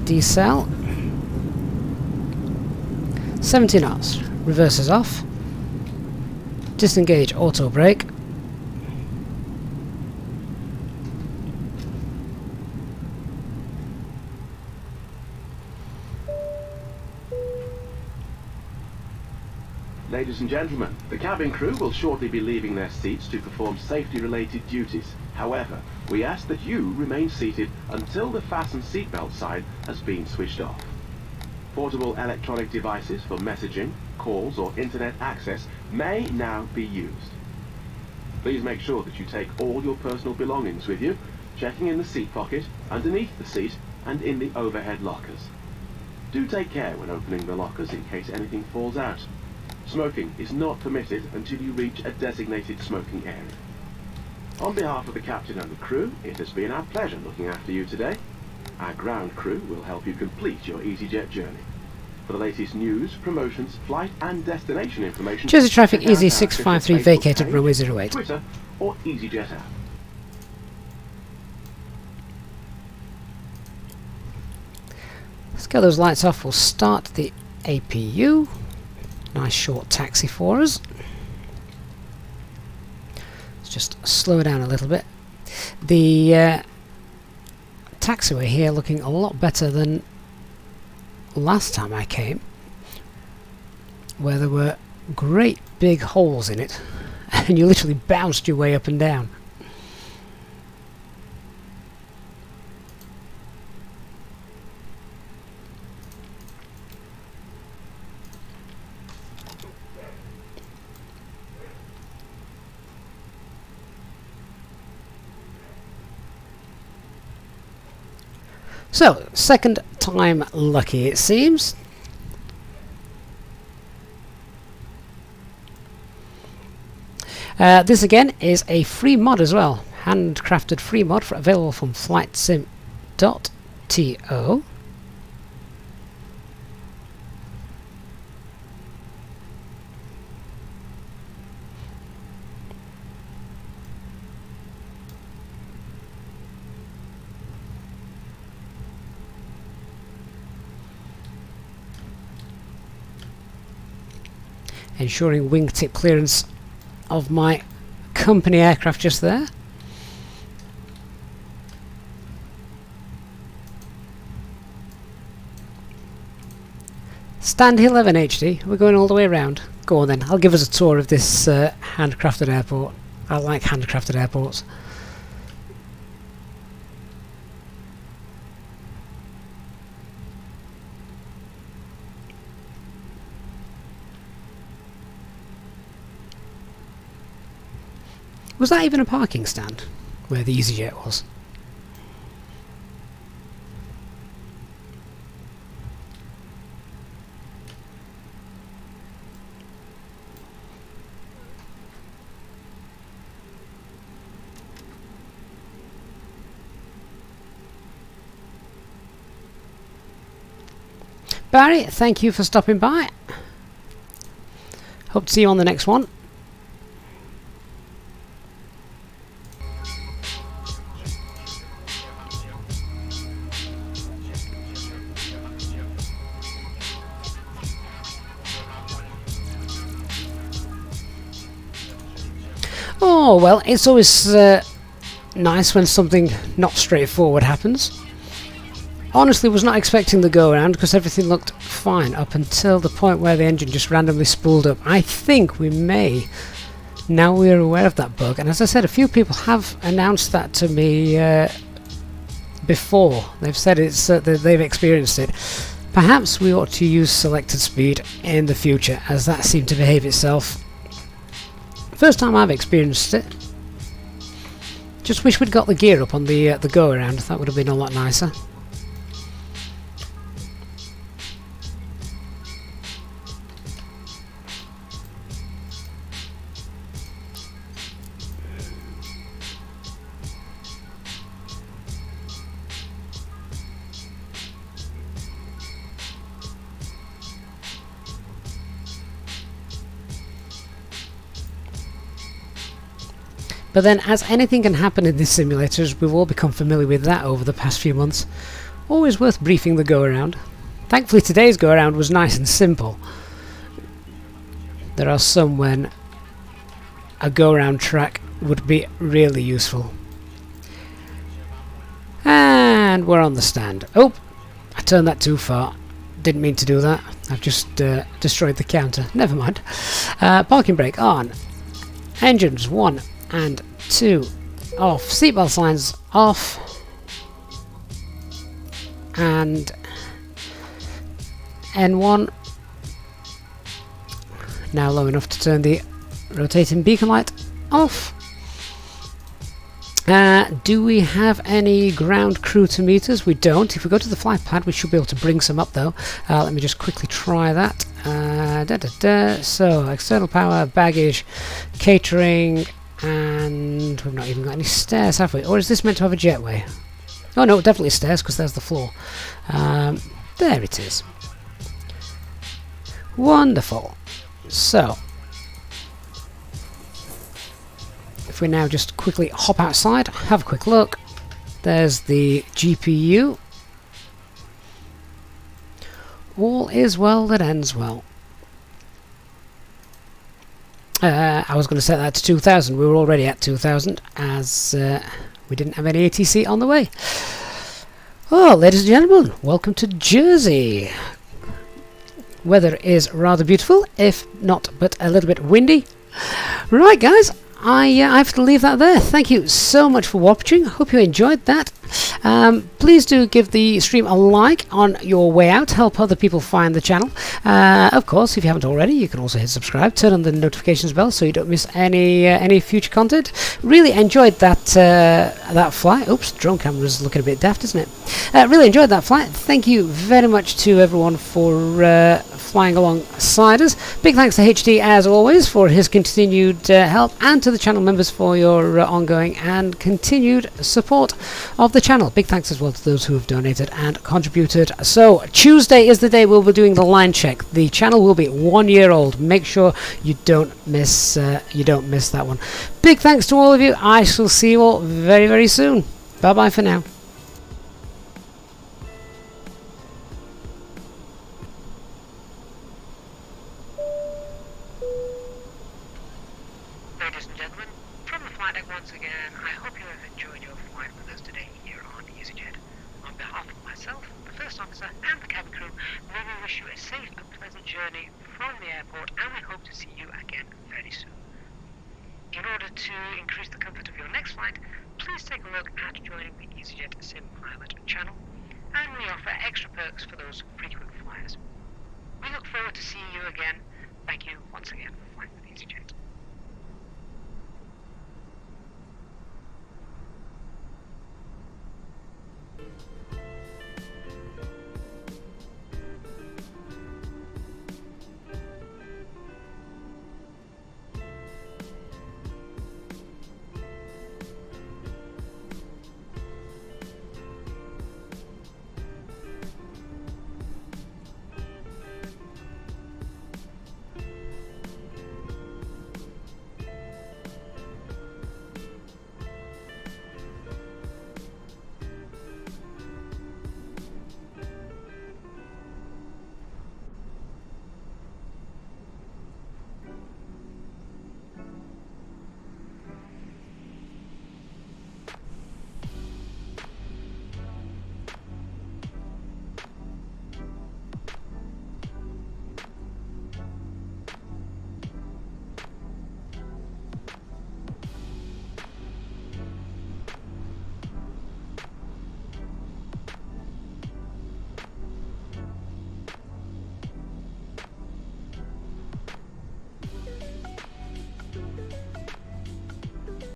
Decel. 70 knots. Reverses off. Disengage auto brake. Ladies and gentlemen, the cabin crew will shortly be leaving their seats to perform safety-related duties. However, we ask that you remain seated until the fasten seatbelt sign has been switched off. Portable electronic devices for messaging, calls or internet access may now be used. Please make sure that you take all your personal belongings with you, checking in the seat pocket, underneath the seat and in the overhead lockers. Do take care when opening the lockers in case anything falls out. Smoking is not permitted until you reach a designated smoking area. On behalf of the captain and the crew, it has been our pleasure looking after you today. Our ground crew will help you complete your Easyjet journey. For the latest news, promotions, flight and destination information, Jersey traffic check out our Easy653 Facebook vacated page, runway 08. Twitter or Easyjet app. Let's get those lights off. We'll start the APU. Nice short taxi for us. Let's just slow down a little bit. The taxiway here looking a lot better than last time I came, where there were great big holes in it and you literally bounced your way up and down. So, second time lucky it seems. This again is a free mod as well. Handcrafted free mod available from FlightSim.to. Ensuring wingtip clearance of my company aircraft just there. Stand 11 HD, we're going all the way around. Go on then, I'll give us a tour of this handcrafted airport. I like handcrafted airports. Was that even a parking stand where the Easyjet was? Barry, thank you for stopping by. Hope to see you on the next one. Oh, well, it's always nice when something not straightforward happens. Honestly, was not expecting the go-around because everything looked fine up until the point where the engine just randomly spooled up. I think we may. Now we're aware of that bug, and as I said, a few people have announced that to me before. They've said it's that they've experienced it. Perhaps we ought to use selected speed in the future, as that seemed to behave itself. First time I've experienced it. Just wish we'd got the gear up on the go-around. That would have been a lot nicer. But then, as anything can happen in these simulators, we've all become familiar with that over the past few months. Always worth briefing the go-around. Thankfully today's go-around was nice and simple. There are some when a go-around track would be really useful. And we're on the stand. Oh, I turned that too far. Didn't mean to do that. I've just destroyed the counter. Never mind. Parking brake on. Engines 1 and 2 off. Seatbelt signs off. And N1 now low enough to turn the rotating beacon light off. Do we have any ground crew to meet us? We don't. If we go to the flight pad, we should be able to bring some up though. Let me just quickly try that. So external power, baggage, catering, and we've not even got any stairs, have we? Or is this meant to have a jetway? Oh no, definitely stairs, because there's the floor. There it is. Wonderful. So, if we now just quickly hop outside, have a quick look. There's the GPU. All is well that ends well. I was going to set that to 2000. We were already at 2000 as we didn't have any ATC on the way. Oh, ladies and gentlemen, welcome to Jersey. Weather is rather beautiful, if not but a little bit windy. Right, guys, I have to leave that there. Thank you so much for watching. Hope you enjoyed that. Please do give the stream a like on your way out. Help other people find the channel. Of course, if you haven't already, you can also hit subscribe. Turn on the notifications bell so you don't miss any future content. Really enjoyed that flight. Oops, drone camera's looking a bit daft, isn't it? Really enjoyed that flight. Thank you very much to everyone for flying alongside us. Big thanks to HD as always for his continued help, and to the channel members for your ongoing and continued support of the channel. Big thanks as well to those who have donated and contributed. So Tuesday is the day we'll be doing the line check. The channel will be 1 year old. Make sure you don't miss that one. Big thanks to all of you. I shall see you all very, very soon. Bye bye for now. Ladies and gentlemen, from the flight deck once again, I hope you have enjoyed your flight with us today here on Easyjet. On behalf of myself, the first officer, and the cabin crew, may we wish you a safe and pleasant journey from the airport, and we hope to see you again very soon. In order to increase the comfort of your next flight, please take a look at joining the Easyjetsimpilot channel, and we offer extra perks for those frequent flyers. We look forward to seeing you again. Thank you once again for flying with Easyjet.